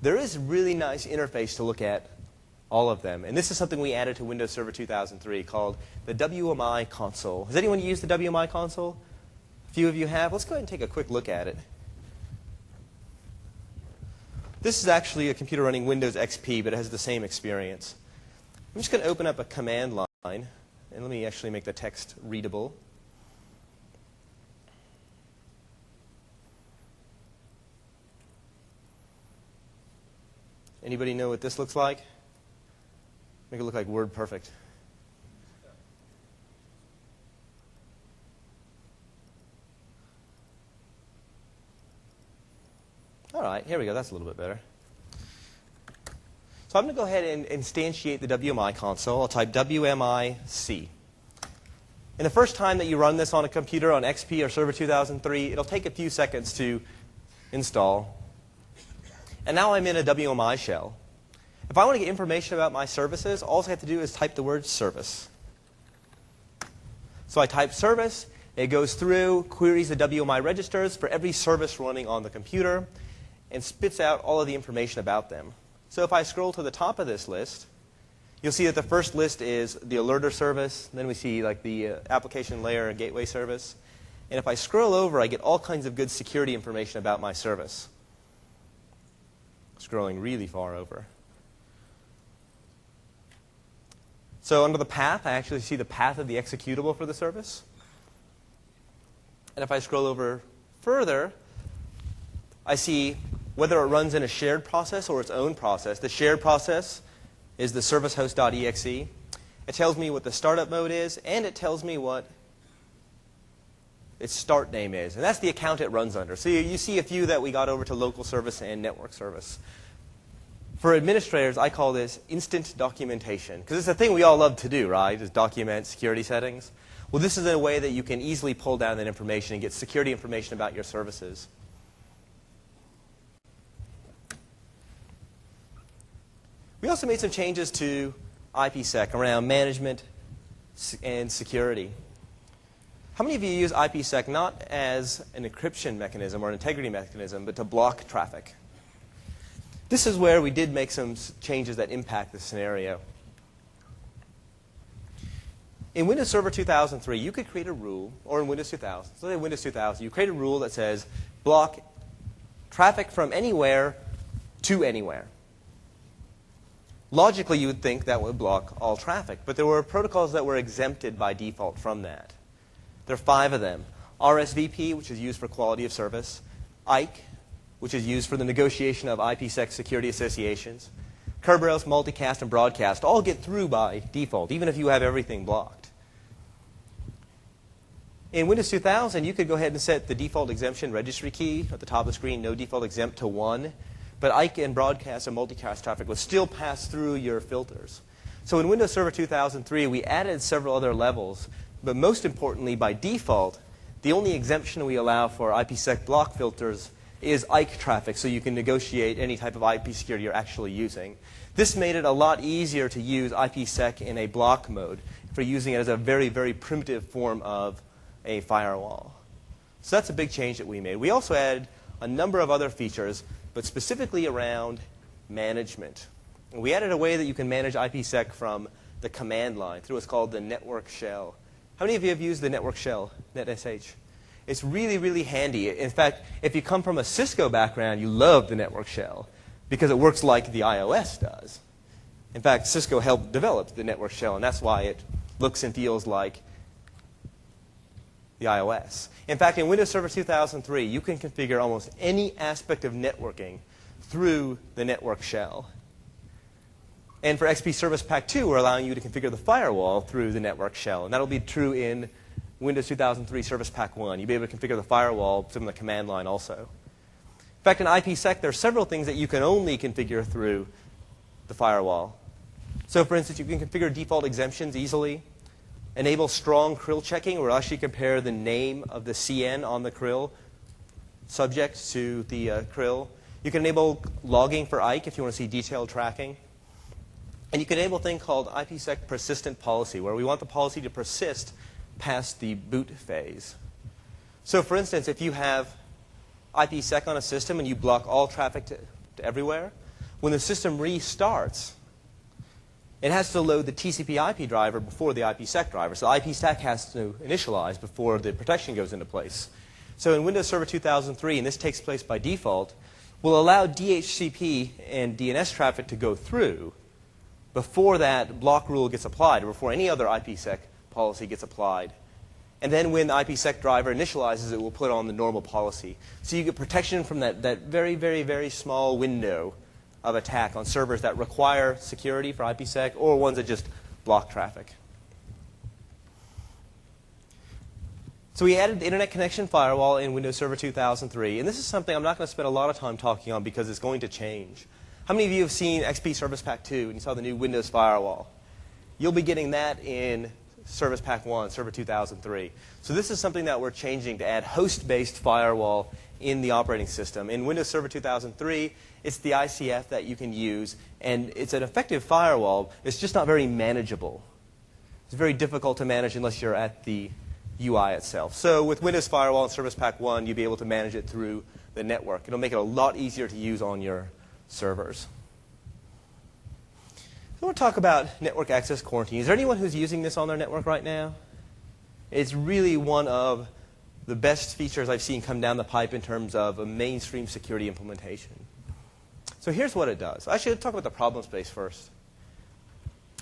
There is a really nice interface to look at all of them. And this is something we added to Windows Server 2003 called the WMI console. Has anyone used the WMI console? A few of you have. Let's go ahead and take a quick look at it. This is actually a computer running Windows XP, but it has the same experience. I'm just going to open up a command line, and let me actually make the text readable. Anybody know what this looks like? Make it look like WordPerfect. All right, here we go. That's a little bit better. So I'm going to go ahead and instantiate the WMI console. I'll type WMIC. And the first time that you run this on a computer on XP or Server 2003, it'll take a few seconds to install. And now I'm in a WMI shell. If I want to get information about my services, all I have to do is type the word service. So I type service. It goes through, queries the WMI registers for every service running on the computer, and spits out all of the information about them. So if I scroll to the top of this list, you'll see that the first list is the alerter service. Then we see like the application layer and gateway service. And if I scroll over, I get all kinds of good security information about my service. Scrolling really far over. So under the path, I actually see the path of the executable for the service. And if I scroll over further, I see whether it runs in a shared process or its own process. The shared process is the servicehost.exe. It tells me what the startup mode is, and it tells me what its start name is. And that's the account it runs under. So you see a few that we got over to local service and network service. For administrators, I call this instant documentation, because it's a thing we all love to do, right, is document security settings. Well, this is a way that you can easily pull down that information and get security information about your services. We also made some changes to IPsec around management and security. How many of you use IPsec not as an encryption mechanism or an integrity mechanism, but to block traffic? This is where we did make some changes that impact the scenario. In Windows Server 2003, you could create a rule, or in Windows 2000, so in Windows 2000, you create a rule that says block traffic from anywhere to anywhere. Logically, you would think that would block all traffic, but there were protocols that were exempted by default from that. There are 5 of them. RSVP, which is used for quality of service. IKE, which is used for the negotiation of IPsec security associations. Kerberos, multicast, and broadcast all get through by default, even if you have everything blocked. In Windows 2000, you could go ahead and set the default exemption registry key at the top of the screen, no default exempt to 1. But IKE and broadcast and multicast traffic would still pass through your filters. So in Windows Server 2003, we added several other levels. But most importantly, by default, the only exemption we allow for IPsec block filters is IKE traffic, so you can negotiate any type of IP security you're actually using. This made it a lot easier to use IPsec in a block mode for using it as a very, very primitive form of a firewall. So that's a big change that we made. We also added a number of other features, but specifically around management. We added a way that you can manage IPsec from the command line through what's called the network shell. How many of you have used the network shell, NetSH? It's really, really handy. In fact, if you come from a Cisco background, you love the network shell because it works like the iOS does. In fact, Cisco helped develop the network shell, and that's why it looks and feels like the iOS. In fact, in Windows Server 2003, you can configure almost any aspect of networking through the network shell. And for XP Service Pack 2, we're allowing you to configure the firewall through the network shell. And that'll be true in Windows 2003 Service Pack 1. You'll be able to configure the firewall from the command line also. In fact, in IPsec, there are several things that you can only configure through the firewall. So for instance, you can configure default exemptions easily, enable strong CRIL checking, where we'll actually compare the name of the CN on the CRIL subject to the CRIL. You can enable logging for IKE if you want to see detailed tracking. And you can enable a thing called IPsec persistent policy, where we want the policy to persist past the boot phase. So for instance, if you have IPsec on a system and you block all traffic to everywhere, when the system restarts, it has to load the TCP/IP driver before the IPsec driver. So IPsec has to initialize before the protection goes into place. So in Windows Server 2003, and this takes place by default, we'll allow DHCP and DNS traffic to go through before that block rule gets applied, or before any other IPsec policy gets applied. And then when the IPsec driver initializes, it will put on the normal policy. So you get protection from that very, very, very small window of attack on servers that require security for IPsec or ones that just block traffic. So we added the Internet Connection Firewall in Windows Server 2003. And this is something I'm not going to spend a lot of time talking on because it's going to change. How many of you have seen XP Service Pack 2 and you saw the new Windows Firewall? You'll be getting that in Service Pack 1, Server 2003. So this is something that we're changing to add host-based firewall in the operating system. In Windows Server 2003, it's the ICF that you can use, and it's an effective firewall. It's just not very manageable. It's very difficult to manage unless you're at the UI itself. So with Windows Firewall and Service Pack 1, you'll be able to manage it through the network. It'll make it a lot easier to use on your servers. So we'll talk about network access quarantine. Is there anyone who's using this on their network right now? It's really one of the best features I've seen come down the pipe in terms of a mainstream security implementation. So here's what it does. I should talk about the problem space first.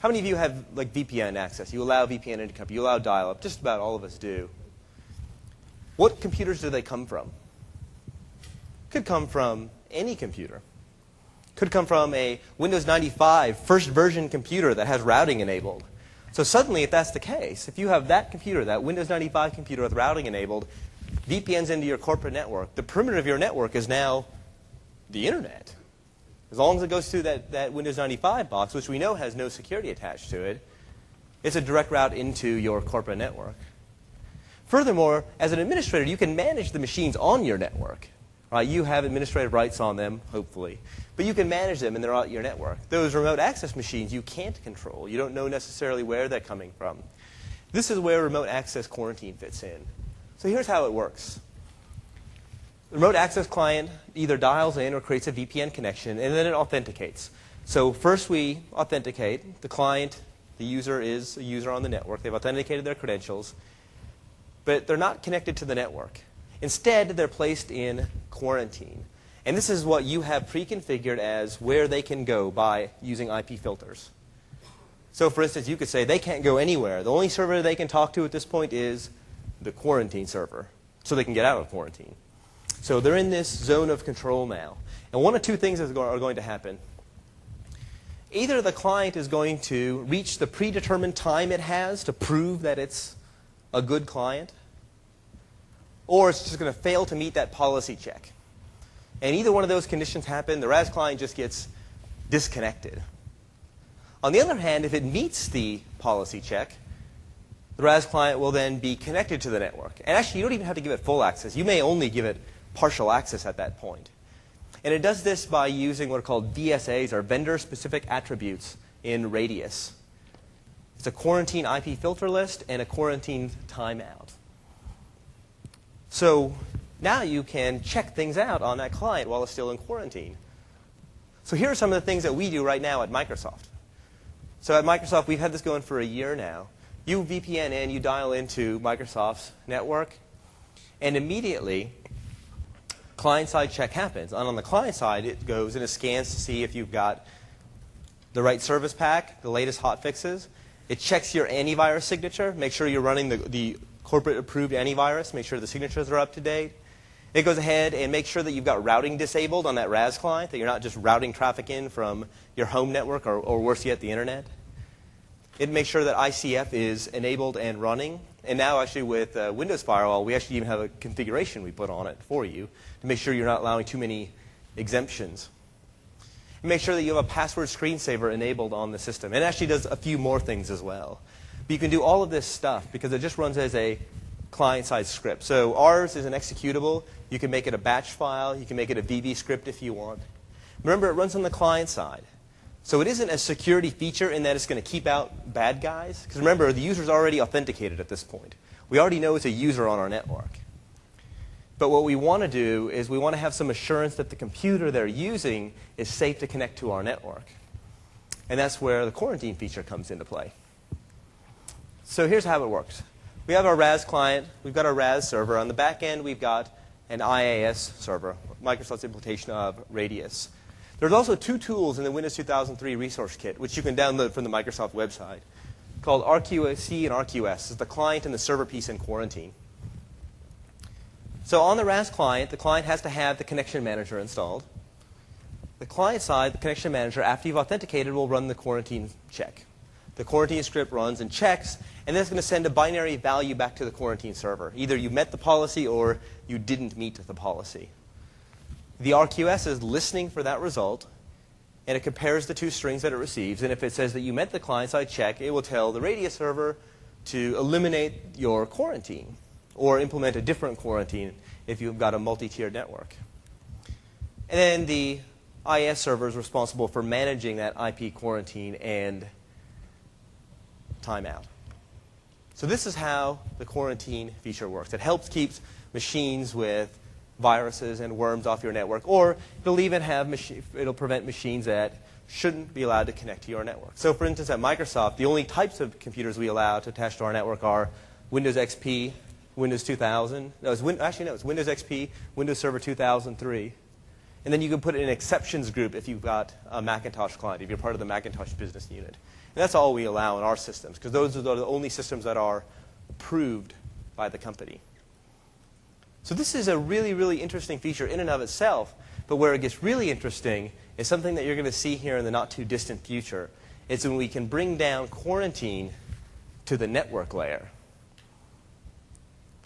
How many of you have like VPN access? You allow VPN into company. You allow dial-up. Just about all of us do. What computers do they come from? Could come from any computer. Could come from a Windows 95 first version computer that has routing enabled. So suddenly, if that's the case, if you have that computer, that Windows 95 computer with routing enabled, VPNs into your corporate network, the perimeter of your network is now the internet. As long as it goes through that Windows 95 box, which we know has no security attached to it, it's a direct route into your corporate network. Furthermore, as an administrator, you can manage the machines on your network. Right? You have administrative rights on them, hopefully. But you can manage them, and they're on your network. Those remote access machines you can't control. You don't know necessarily where they're coming from. This is where remote access quarantine fits in. So here's how it works. The remote access client either dials in or creates a VPN connection, and then it authenticates. So first we authenticate. The client, the user, is a user on the network. They've authenticated their credentials. But they're not connected to the network. Instead, they're placed in quarantine. And this is what you have pre-configured as where they can go by using IP filters. So for instance, you could say they can't go anywhere. The only server they can talk to at this point is the quarantine server, so they can get out of quarantine. So they're in this zone of control now. And one of two things are going to happen. Either the client is going to reach the predetermined time it has to prove that it's a good client, or it's just going to fail to meet that policy check. And either one of those conditions happen, the RAS client just gets disconnected. On the other hand, if it meets the policy check, the RAS client will then be connected to the network. And actually, you don't even have to give it full access. You may only give it partial access at that point. And it does this by using what are called VSAs, or vendor-specific attributes, in Radius. It's a quarantine IP filter list and a quarantine timeout. So now you can check things out on that client while it's still in quarantine. So here are some of the things that we do right now at Microsoft. So at Microsoft, we've had this going for a year now. You VPN in, you dial into Microsoft's network, and immediately client-side check happens. And on the client side, it goes and it scans to see if you've got the right service pack, the latest hot fixes. It checks your antivirus signature, make sure you're running the corporate-approved antivirus, make sure the signatures are up to date. It goes ahead and makes sure that you've got routing disabled on that RAS client, that you're not just routing traffic in from your home network or worse yet, the internet. It makes sure that ICF is enabled and running. And now actually with Windows Firewall, we actually even have a configuration we put on it for you to make sure you're not allowing too many exemptions. And make sure that you have a password screensaver enabled on the system. It actually does a few more things as well. But you can do all of this stuff because it just runs as a client-side script. So ours is an executable. You can make it a batch file. You can make it a VB script if you want. Remember, it runs on the client side. So it isn't a security feature in that it's going to keep out bad guys. Because remember, the user's already authenticated at this point. We already know it's a user on our network. But what we want to do is we want to have some assurance that the computer they're using is safe to connect to our network. And that's where the quarantine feature comes into play. So here's how it works. We have our RAS client. We've got our RAS server. On the back end, we've got an IaaS server, Microsoft's implementation of Radius. There's also two tools in the Windows 2003 Resource Kit, which you can download from the Microsoft website, called RQC and RQS. It's the client and the server piece in quarantine. So on the RAS client, the client has to have the connection manager installed. The client side, the connection manager, after you've authenticated, will run the quarantine check. The quarantine script runs and checks, and then it's going to send a binary value back to the quarantine server. Either you met the policy or you didn't meet the policy. The RQS is listening for that result, and it compares the two strings that it receives. And if it says that you met the client-side check, it will tell the Radius server to eliminate your quarantine or implement a different quarantine if you've got a multi-tiered network. And then the IS server is responsible for managing that IP quarantine and timeout. So this is how the quarantine feature works. It helps keep machines with viruses and worms off your network, or it'll even have it'll prevent machines that shouldn't be allowed to connect to your network. So for instance, at Microsoft, the only types of computers we allow to attach to our network are Windows XP, Windows 2000. No, it's Windows XP, Windows Server 2003. And then you can put it in an exceptions group if you've got a Macintosh client, if you're part of the Macintosh business unit. And that's all we allow in our systems, because those are the only systems that are approved by the company. So this is a really, really interesting feature in and of itself, but where it gets really interesting is something that you're going to see here in the not-too-distant future. It's when we can bring down quarantine to the network layer.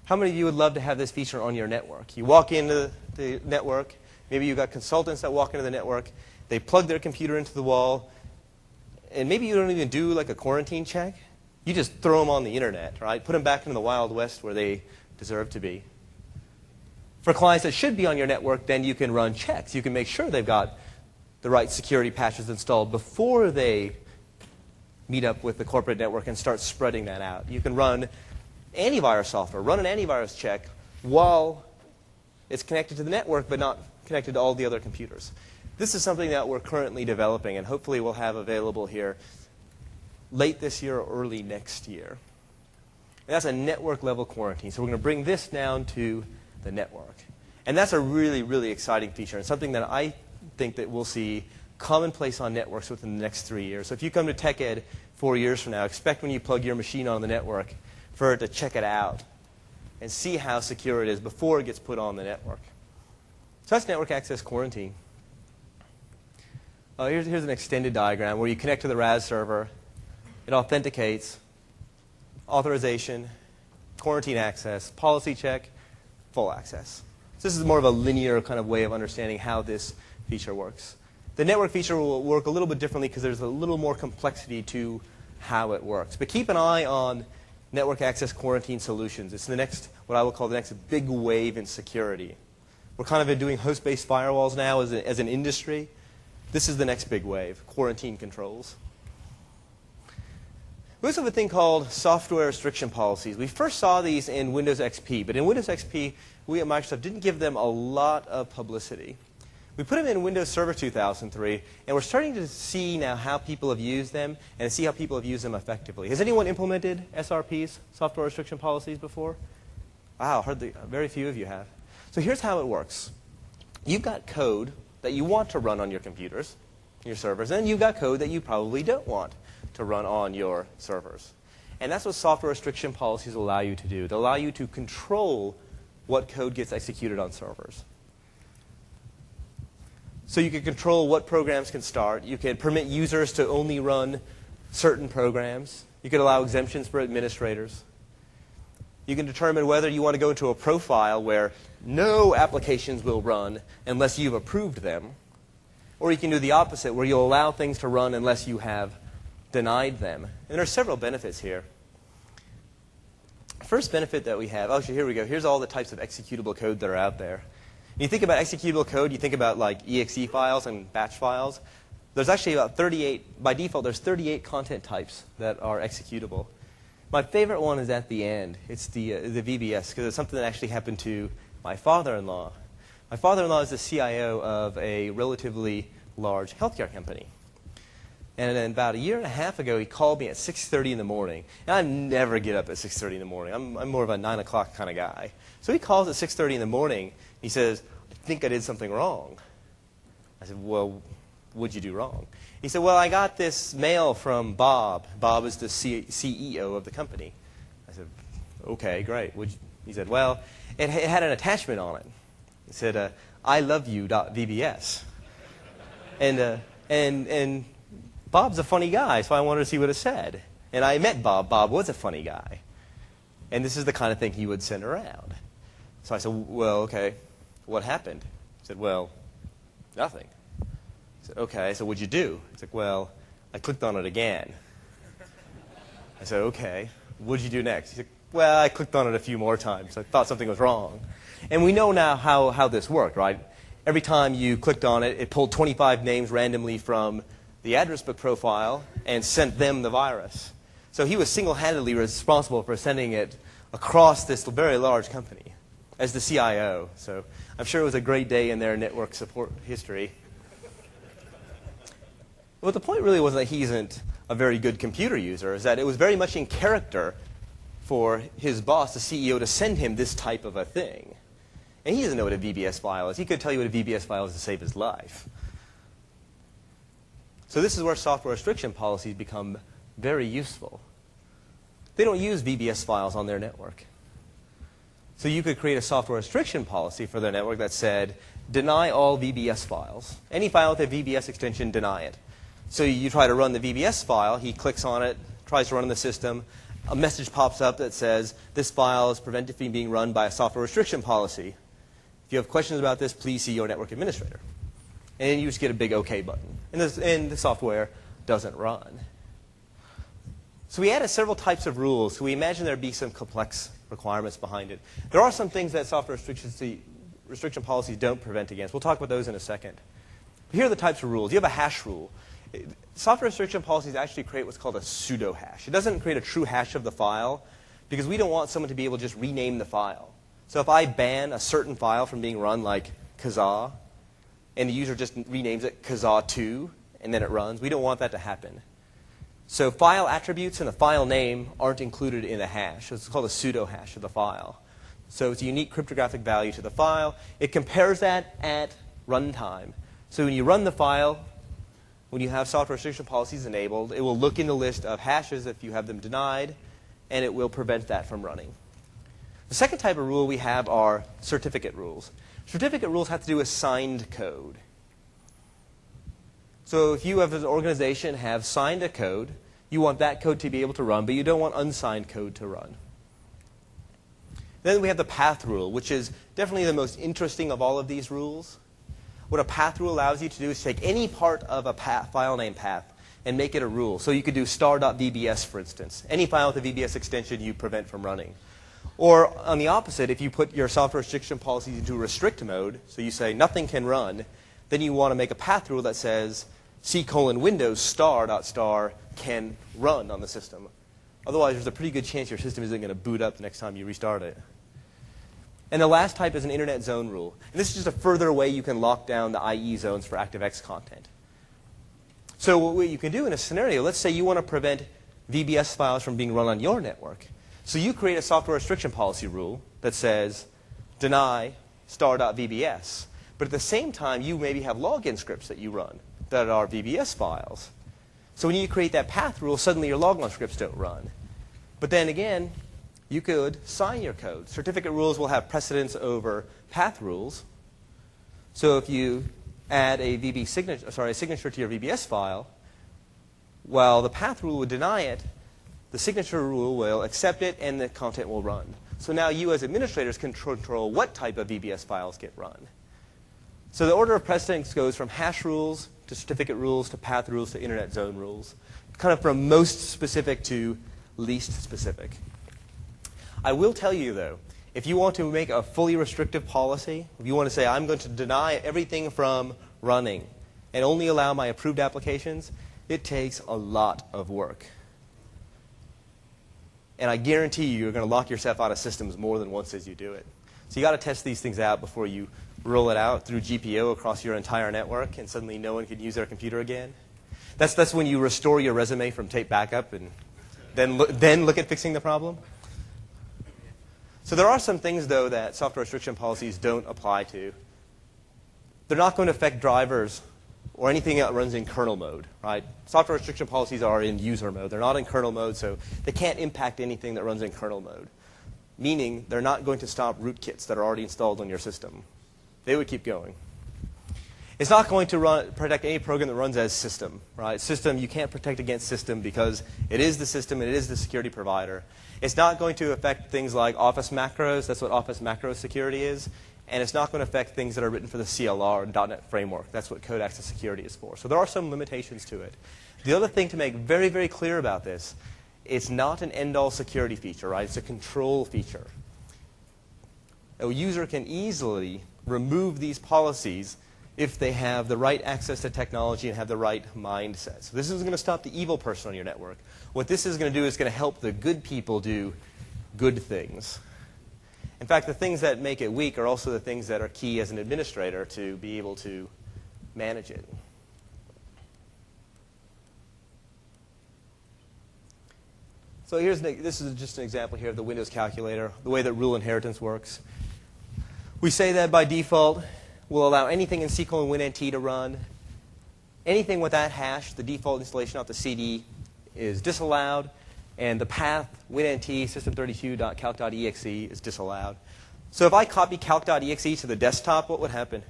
How many of you would love to have this feature on your network? You walk into the network, maybe you've got consultants that walk into the network, they plug their computer into the wall, and maybe you don't even do like a quarantine check. You just throw them on the internet, right? Put them back into the Wild West where they deserve to be. For clients that should be on your network, then you can run checks. You can make sure they've got the right security patches installed before they meet up with the corporate network and start spreading that out. You can run antivirus software, run an antivirus check while it's connected to the network but not connected to all the other computers. This is something that we're currently developing and hopefully we'll have available here late this year or early next year. And that's a network level quarantine. So we're going to bring this down to the network. And that's a really, really exciting feature and something that I think that we'll see commonplace on networks within the next 3 years. So if you come to TechEd 4 years from now, expect when you plug your machine on the network for it to check it out and see how secure it is before it gets put on the network. So that's network access quarantine. Here's an extended diagram where you connect to the RAS server. It authenticates, authorization, quarantine access, policy check, full access. So this is more of a linear kind of way of understanding how this feature works. The network feature will work a little bit differently because there's a little more complexity to how it works. But keep an eye on network access quarantine solutions. It's the next, what I will call the next big wave in security. We're kind of doing host-based firewalls now as an industry. This is the next big wave, quarantine controls. We also have a thing called software restriction policies. We first saw these in Windows XP, but in Windows XP, we at Microsoft didn't give them a lot of publicity. We put them in Windows Server 2003, and we're starting to see now how people have used them and see how people have used them effectively. Has anyone implemented SRPs, software restriction policies, before? Wow, very few of you have. So here's how it works. You've got code that you want to run on your computers, your servers, and you've got code that you probably don't want to run on your servers. And that's what software restriction policies allow you to do. They allow you to control what code gets executed on servers. So you can control what programs can start. You can permit users to only run certain programs. You can allow exemptions for administrators. You can determine whether you want to go into a profile where no applications will run unless you've approved them. Or you can do the opposite, where you'll allow things to run unless you have denied them. And there are several benefits here. First benefit that we have, actually here we go. Here's all the types of executable code that are out there. When you think about executable code, you think about like exe files and batch files. There's actually about 38, by default, there's 38 content types that are executable. My favorite one is at the end. It's the VBS, because it's something that actually happened to my father-in-law. My father-in-law is the CIO of a relatively large healthcare company. And then about a year and a half ago, he called me at 6:30 in the morning. And I never get up at 6:30 in the morning. I'm more of a 9 o'clock kind of guy. So he calls at 6:30 in the morning. He says, I think I did something wrong. I said, well, what'd you do wrong? He said, well, I got this mail from Bob. Bob is the CEO of the company. I said, okay, great. He said, well, it had an attachment on it. He said, I love you.vbs. And Bob's a funny guy, so I wanted to see what it said. And I met Bob. Bob was a funny guy. And this is the kind of thing he would send around. So I said, well, okay, what happened? He said, well, nothing. I said, okay, so what'd you do? He said, well, I clicked on it again. I said, okay, what'd you do next? He said, well, I clicked on it a few more times. I thought something was wrong. And we know now how this worked, right? Every time you clicked on it, it pulled 25 names randomly from the address book profile and sent them the virus. So he was single-handedly responsible for sending it across this very large company as the CIO. So I'm sure it was a great day in their network support history. But the point really wasn't that he isn't a very good computer user, is that it was very much in character for his boss, the CEO, to send him this type of a thing. And he doesn't know what a VBS file is. He could tell you what a VBS file is to save his life. So this is where software restriction policies become very useful. They don't use VBS files on their network. So you could create a software restriction policy for their network that said, deny all VBS files. Any file with a VBS extension, deny it. So you try to run the VBS file, he clicks on it, tries to run in the system, a message pops up that says, this file is prevented from being run by a software restriction policy. If you have questions about this, please see your network administrator. And then you just get a big OK button. And the software doesn't run. So we added several types of rules. So we imagine there'd be some complex requirements behind it. There are some things that software restriction policies don't prevent against. We'll talk about those in a second. But here are the types of rules. You have a hash rule. Software restriction policies actually create what's called a pseudo hash. It doesn't create a true hash of the file because we don't want someone to be able to just rename the file. So if I ban a certain file from being run, like Kazaa, and the user just renames it Kazaa2, and then it runs, we don't want that to happen. So file attributes and the file name aren't included in a hash. It's called a pseudo hash of the file. So it's a unique cryptographic value to the file. It compares that at runtime. So when you run the file, when you have software restriction policies enabled, it will look in the list of hashes if you have them denied, and it will prevent that from running. The second type of rule we have are certificate rules. Certificate rules have to do with signed code. So if you as an organization have signed a code, you want that code to be able to run, but you don't want unsigned code to run. Then we have the path rule, which is definitely the most interesting of all of these rules. What a path rule allows you to do is take any part of a file name path and make it a rule. So you could do star.vbs, for instance. Any file with a VBS extension you prevent from running. Or on the opposite, if you put your software restriction policies into restrict mode, so you say nothing can run, then you want to make a path rule that says C:\Windows star.star can run on the system. Otherwise, there's a pretty good chance your system isn't going to boot up the next time you restart it. And the last type is an internet zone rule. And this is just a further way you can lock down the IE zones for ActiveX content. So what you can do in a scenario, let's say you want to prevent VBS files from being run on your network. So you create a software restriction policy rule that says deny star.vbs. But at the same time, you maybe have login scripts that you run that are VBS files. So when you create that path rule, suddenly your logon scripts don't run. But then again, you could sign your code. Certificate rules will have precedence over path rules. So if you add a signature to your VBS file, while the path rule would deny it, the signature rule will accept it and the content will run. So now you as administrators can control what type of VBS files get run. So the order of precedence goes from hash rules to certificate rules to path rules to internet zone rules, kind of from most specific to least specific. I will tell you, though, if you want to make a fully restrictive policy, if you want to say, I'm going to deny everything from running and only allow my approved applications, it takes a lot of work. And I guarantee you're going to lock yourself out of systems more than once as you do it. So you got to test these things out before you roll it out through GPO across your entire network and suddenly no one can use their computer again. That's when you restore your resume from tape backup and then look at fixing the problem. So there are some things, though, that software restriction policies don't apply to. They're not going to affect drivers or anything that runs in kernel mode, right? Software restriction policies are in user mode. They're not in kernel mode, so they can't impact anything that runs in kernel mode, meaning they're not going to stop rootkits that are already installed on your system. They would keep going. It's not going to protect any program that runs as system, right? System, you can't protect against system because it is the system and it is the security provider. It's not going to affect things like Office macros. That's what Office macro security is. And it's not going to affect things that are written for the CLR and .NET framework. That's what code access security is for. So there are some limitations to it. The other thing to make very, very clear about this, it's not an end-all security feature, right? It's a control feature. A user can easily remove these policies if they have the right access to technology and have the right mindset. So this isn't going to stop the evil person on your network. What this is going to do is going to help the good people do good things. In fact, the things that make it weak are also the things that are key as an administrator to be able to manage it. So this is just an example here of the Windows calculator, the way that rule inheritance works. We say that by default, we'll allow anything in SQL and WinNT to run. Anything with that hash, the default installation off the CD, is disallowed. And the path WinNT system32.calc.exe is disallowed. So if I copy calc.exe to the desktop, what would happen?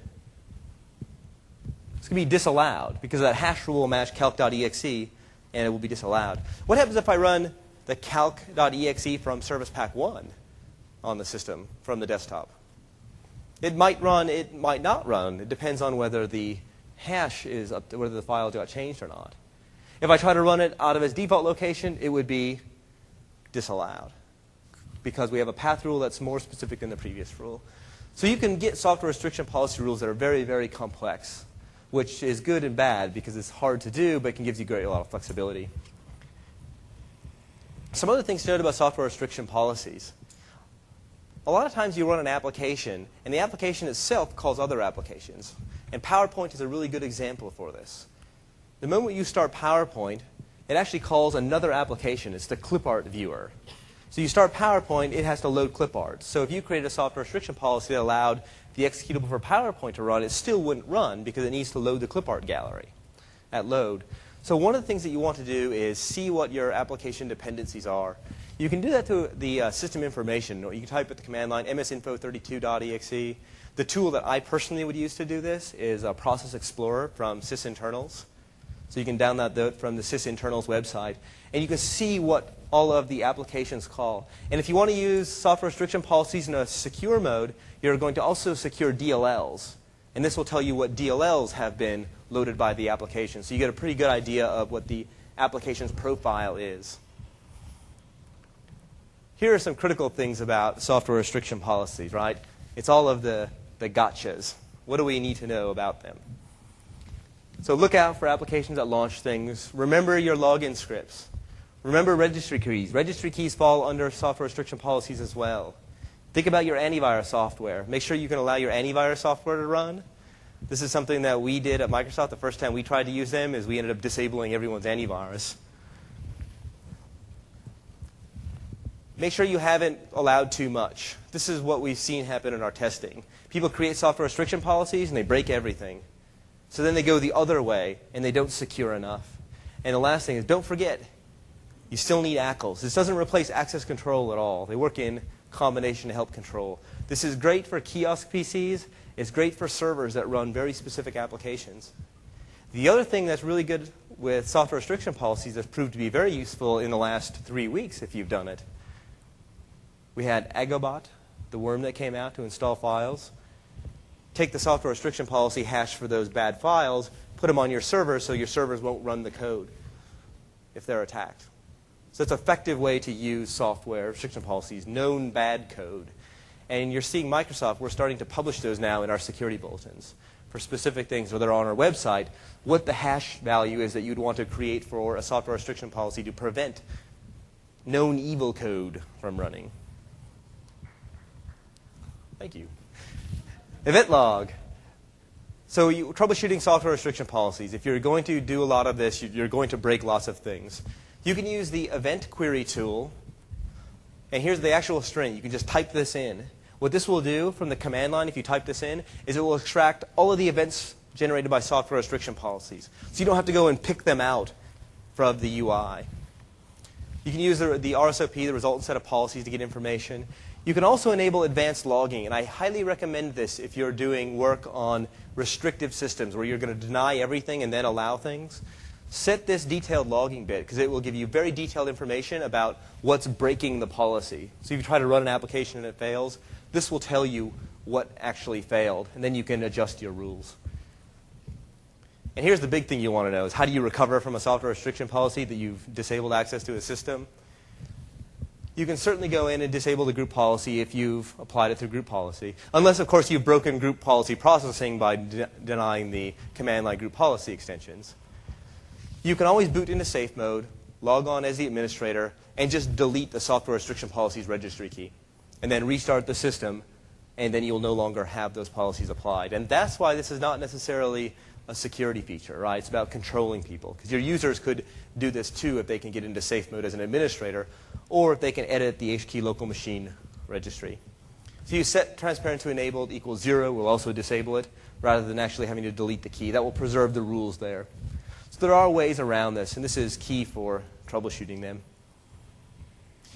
It's going to be disallowed because that hash rule will match calc.exe and it will be disallowed. What happens if I run the calc.exe from Service Pack 1 on the system from the desktop? It might run, it might not run. It depends on whether the hash is up to, whether the file got changed or not. If I try to run it out of its default location, it would be disallowed because we have a path rule that's more specific than the previous rule. So you can get software restriction policy rules that are very, very complex, which is good and bad because it's hard to do, but it can give you a lot of flexibility. Some other things to note about software restriction policies. A lot of times you run an application, and the application itself calls other applications. And PowerPoint is a really good example for this. The moment you start PowerPoint, it actually calls another application. It's the clipart viewer. So you start PowerPoint, it has to load clipart. So if you created a software restriction policy that allowed the executable for PowerPoint to run, it still wouldn't run because it needs to load the clipart gallery at load. So one of the things that you want to do is see what your application dependencies are. You can do that through the system information, or you can type at the command line msinfo32.exe. The tool that I personally would use to do this is Process Explorer from sysinternals. So you can download that from the sysinternals website, and you can see what all of the applications call. And if you want to use software restriction policies in a secure mode, you're going to also secure DLLs. And this will tell you what DLLs have been loaded by the application. So you get a pretty good idea of what the application's profile is. Here are some critical things about software restriction policies, right? It's all of the gotchas. What do we need to know about them? So look out for applications that launch things. Remember your login scripts. Remember registry keys. Registry keys fall under software restriction policies as well. Think about your antivirus software. Make sure you can allow your antivirus software to run. This is something that we did at Microsoft. The first time we tried to use them is we ended up disabling everyone's antivirus. Make sure you haven't allowed too much. This is what we've seen happen in our testing. People create software restriction policies and they break everything. So then they go the other way and they don't secure enough. And the last thing is, don't forget, you still need ACLs. This doesn't replace access control at all. They work in combination to help control. This is great for kiosk PCs. It's great for servers that run very specific applications. The other thing that's really good with software restriction policies that's proved to be very useful in the last 3 weeks if you've done it. We had Agobot, the worm that came out to install files. Take the software restriction policy hash for those bad files, put them on your server so your servers won't run the code if they're attacked. So it's an effective way to use software restriction policies, known bad code. And you're seeing Microsoft, we're starting to publish those now in our security bulletins for specific things, or they're on our website, what the hash value is that you'd want to create for a software restriction policy to prevent known evil code from running. Thank you. Event log. So troubleshooting software restriction policies. If you're going to do a lot of this, you're going to break lots of things. You can use the event query tool. And here's the actual string. You can just type this in. What this will do from the command line, if you type this in, is it will extract all of the events generated by software restriction policies. So you don't have to go and pick them out from the UI. You can use the RSOP, the resultant set of policies, to get information. You can also enable advanced logging, and I highly recommend this if you're doing work on restrictive systems where you're going to deny everything and then allow things. Set this detailed logging bit because it will give you very detailed information about what's breaking the policy. So if you try to run an application and it fails, this will tell you what actually failed, and then you can adjust your rules. And here's the big thing you want to know is how do you recover from a software restriction policy that you've disabled access to a system? You can certainly go in and disable the group policy if you've applied it through group policy. Unless, of course, you've broken group policy processing by denying the command line group policy extensions. You can always boot into safe mode, log on as the administrator, and just delete the software restriction policies registry key. And then restart the system, and then you'll no longer have those policies applied. And that's why this is not necessarily a security feature, right? It's about controlling people. Because your users could do this too if they can get into safe mode as an administrator, or if they can edit the HKey local machine registry. So you set transparent to enabled equals 0. We'll also disable it rather than actually having to delete the key. That will preserve the rules there. So there are ways around this, and this is key for troubleshooting them.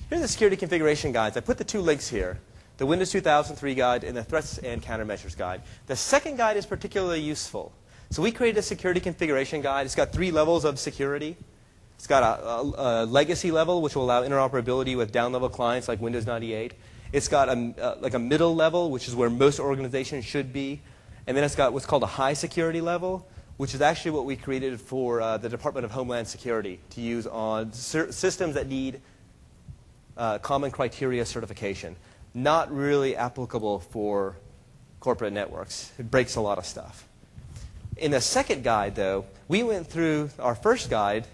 Here are the security configuration guides. I put the 2 links here, the Windows 2003 guide and the Threats and Countermeasures guide. The second guide is particularly useful. So we created a security configuration guide. It's got 3 levels of security. It's got a legacy level, which will allow interoperability with down-level clients like Windows 98. It's got like a middle level, which is where most organizations should be. And then it's got what's called a high security level, which is actually what we created for the Department of Homeland Security to use on systems that need common criteria certification. Not really applicable for corporate networks. It breaks a lot of stuff. In the second guide, though, we went through our first guide,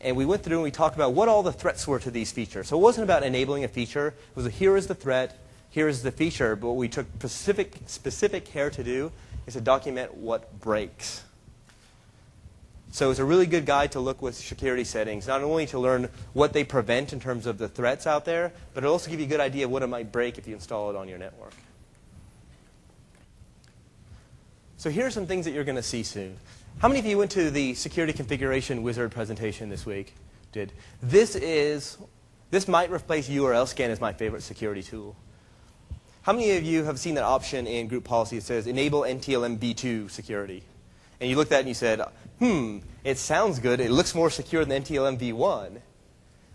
and we went through and we talked about what all the threats were to these features. So it wasn't about enabling a feature. It was here is the threat, here is the feature. But what we took specific care to do is to document what breaks. So it's a really good guide to look with security settings, not only to learn what they prevent in terms of the threats out there, but it'll also give you a good idea of what it might break if you install it on your network. So here are some things that you're going to see soon. How many of you went to the Security Configuration Wizard presentation this week? Did. This might replace URL scan as my favorite security tool. How many of you have seen that option in group policy that says enable NTLM v2 security? And you looked at it and you said, it sounds good. It looks more secure than NTLM v1.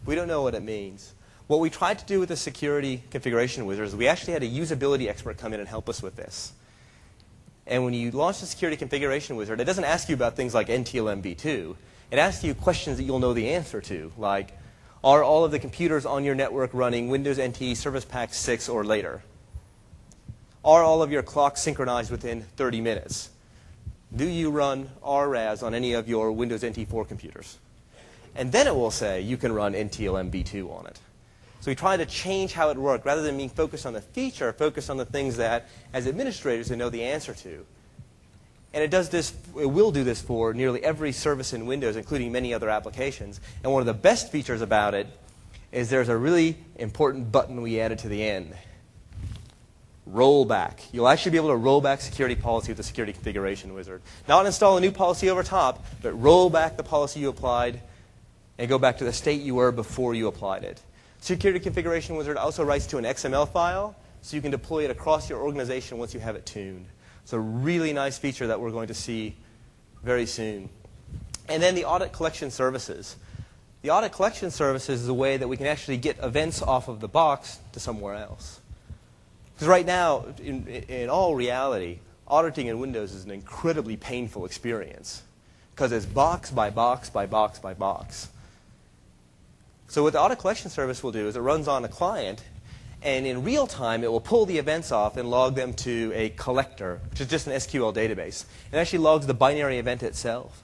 We don't know what it means. What we tried to do with the Security Configuration Wizard is we actually had a usability expert come in and help us with this. And when you launch the Security Configuration Wizard, it doesn't ask you about things like NTLM v2. It asks you questions that you'll know the answer to, like, are all of the computers on your network running Windows NT Service Pack 6 or later? Are all of your clocks synchronized within 30 minutes? Do you run RAS on any of your Windows NT 4 computers? And then it will say you can run NTLM v2 on it. So we try to change how it worked. Rather than being focused on the feature, focus on the things that, as administrators, they know the answer to. And it does this, it will do this for nearly every service in Windows, including many other applications. And one of the best features about it is there's a really important button we added to the end. Rollback. You'll actually be able to roll back security policy with the security configuration wizard. Not install a new policy over top, but roll back the policy you applied and go back to the state you were before you applied it. Security configuration wizard also writes to an XML file, so you can deploy it across your organization once you have it tuned. It's a really nice feature that we're going to see very soon. And then the audit collection services. The audit collection services is a way that we can actually get events off of the box to somewhere else. Because right now, in all reality, auditing in Windows is an incredibly painful experience. Because it's box by box by box by box. So what the audit collection service will do is it runs on a client, and in real time, it will pull the events off and log them to a collector, which is just an SQL database. It actually logs the binary event itself.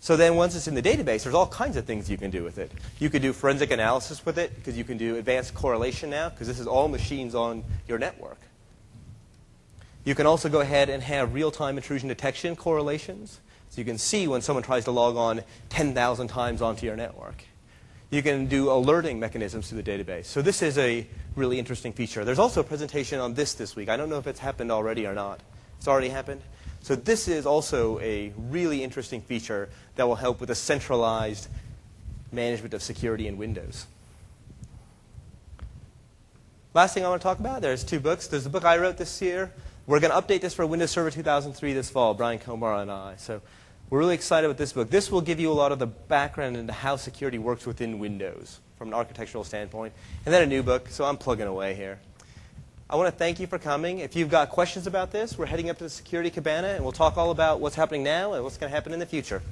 So then once it's in the database, there's all kinds of things you can do with it. You could do forensic analysis with it, because you can do advanced correlation now, because this is all machines on your network. You can also go ahead and have real-time intrusion detection correlations. So you can see when someone tries to log on 10,000 times onto your network. You can do alerting mechanisms to the database. So this is a really interesting feature. There's also a presentation on this week. I don't know if it's happened already or not. It's already happened? So this is also a really interesting feature that will help with a centralized management of security in Windows. Last thing I want to talk about, there's 2 books. There's the book I wrote this year. We're going to update this for Windows Server 2003 this fall, Brian Komar and I. So we're really excited with this book. This will give you a lot of the background into how security works within Windows from an architectural standpoint. And then a new book, so I'm plugging away here. I want to thank you for coming. If you've got questions about this, we're heading up to the Security Cabana, and we'll talk all about what's happening now and what's going to happen in the future.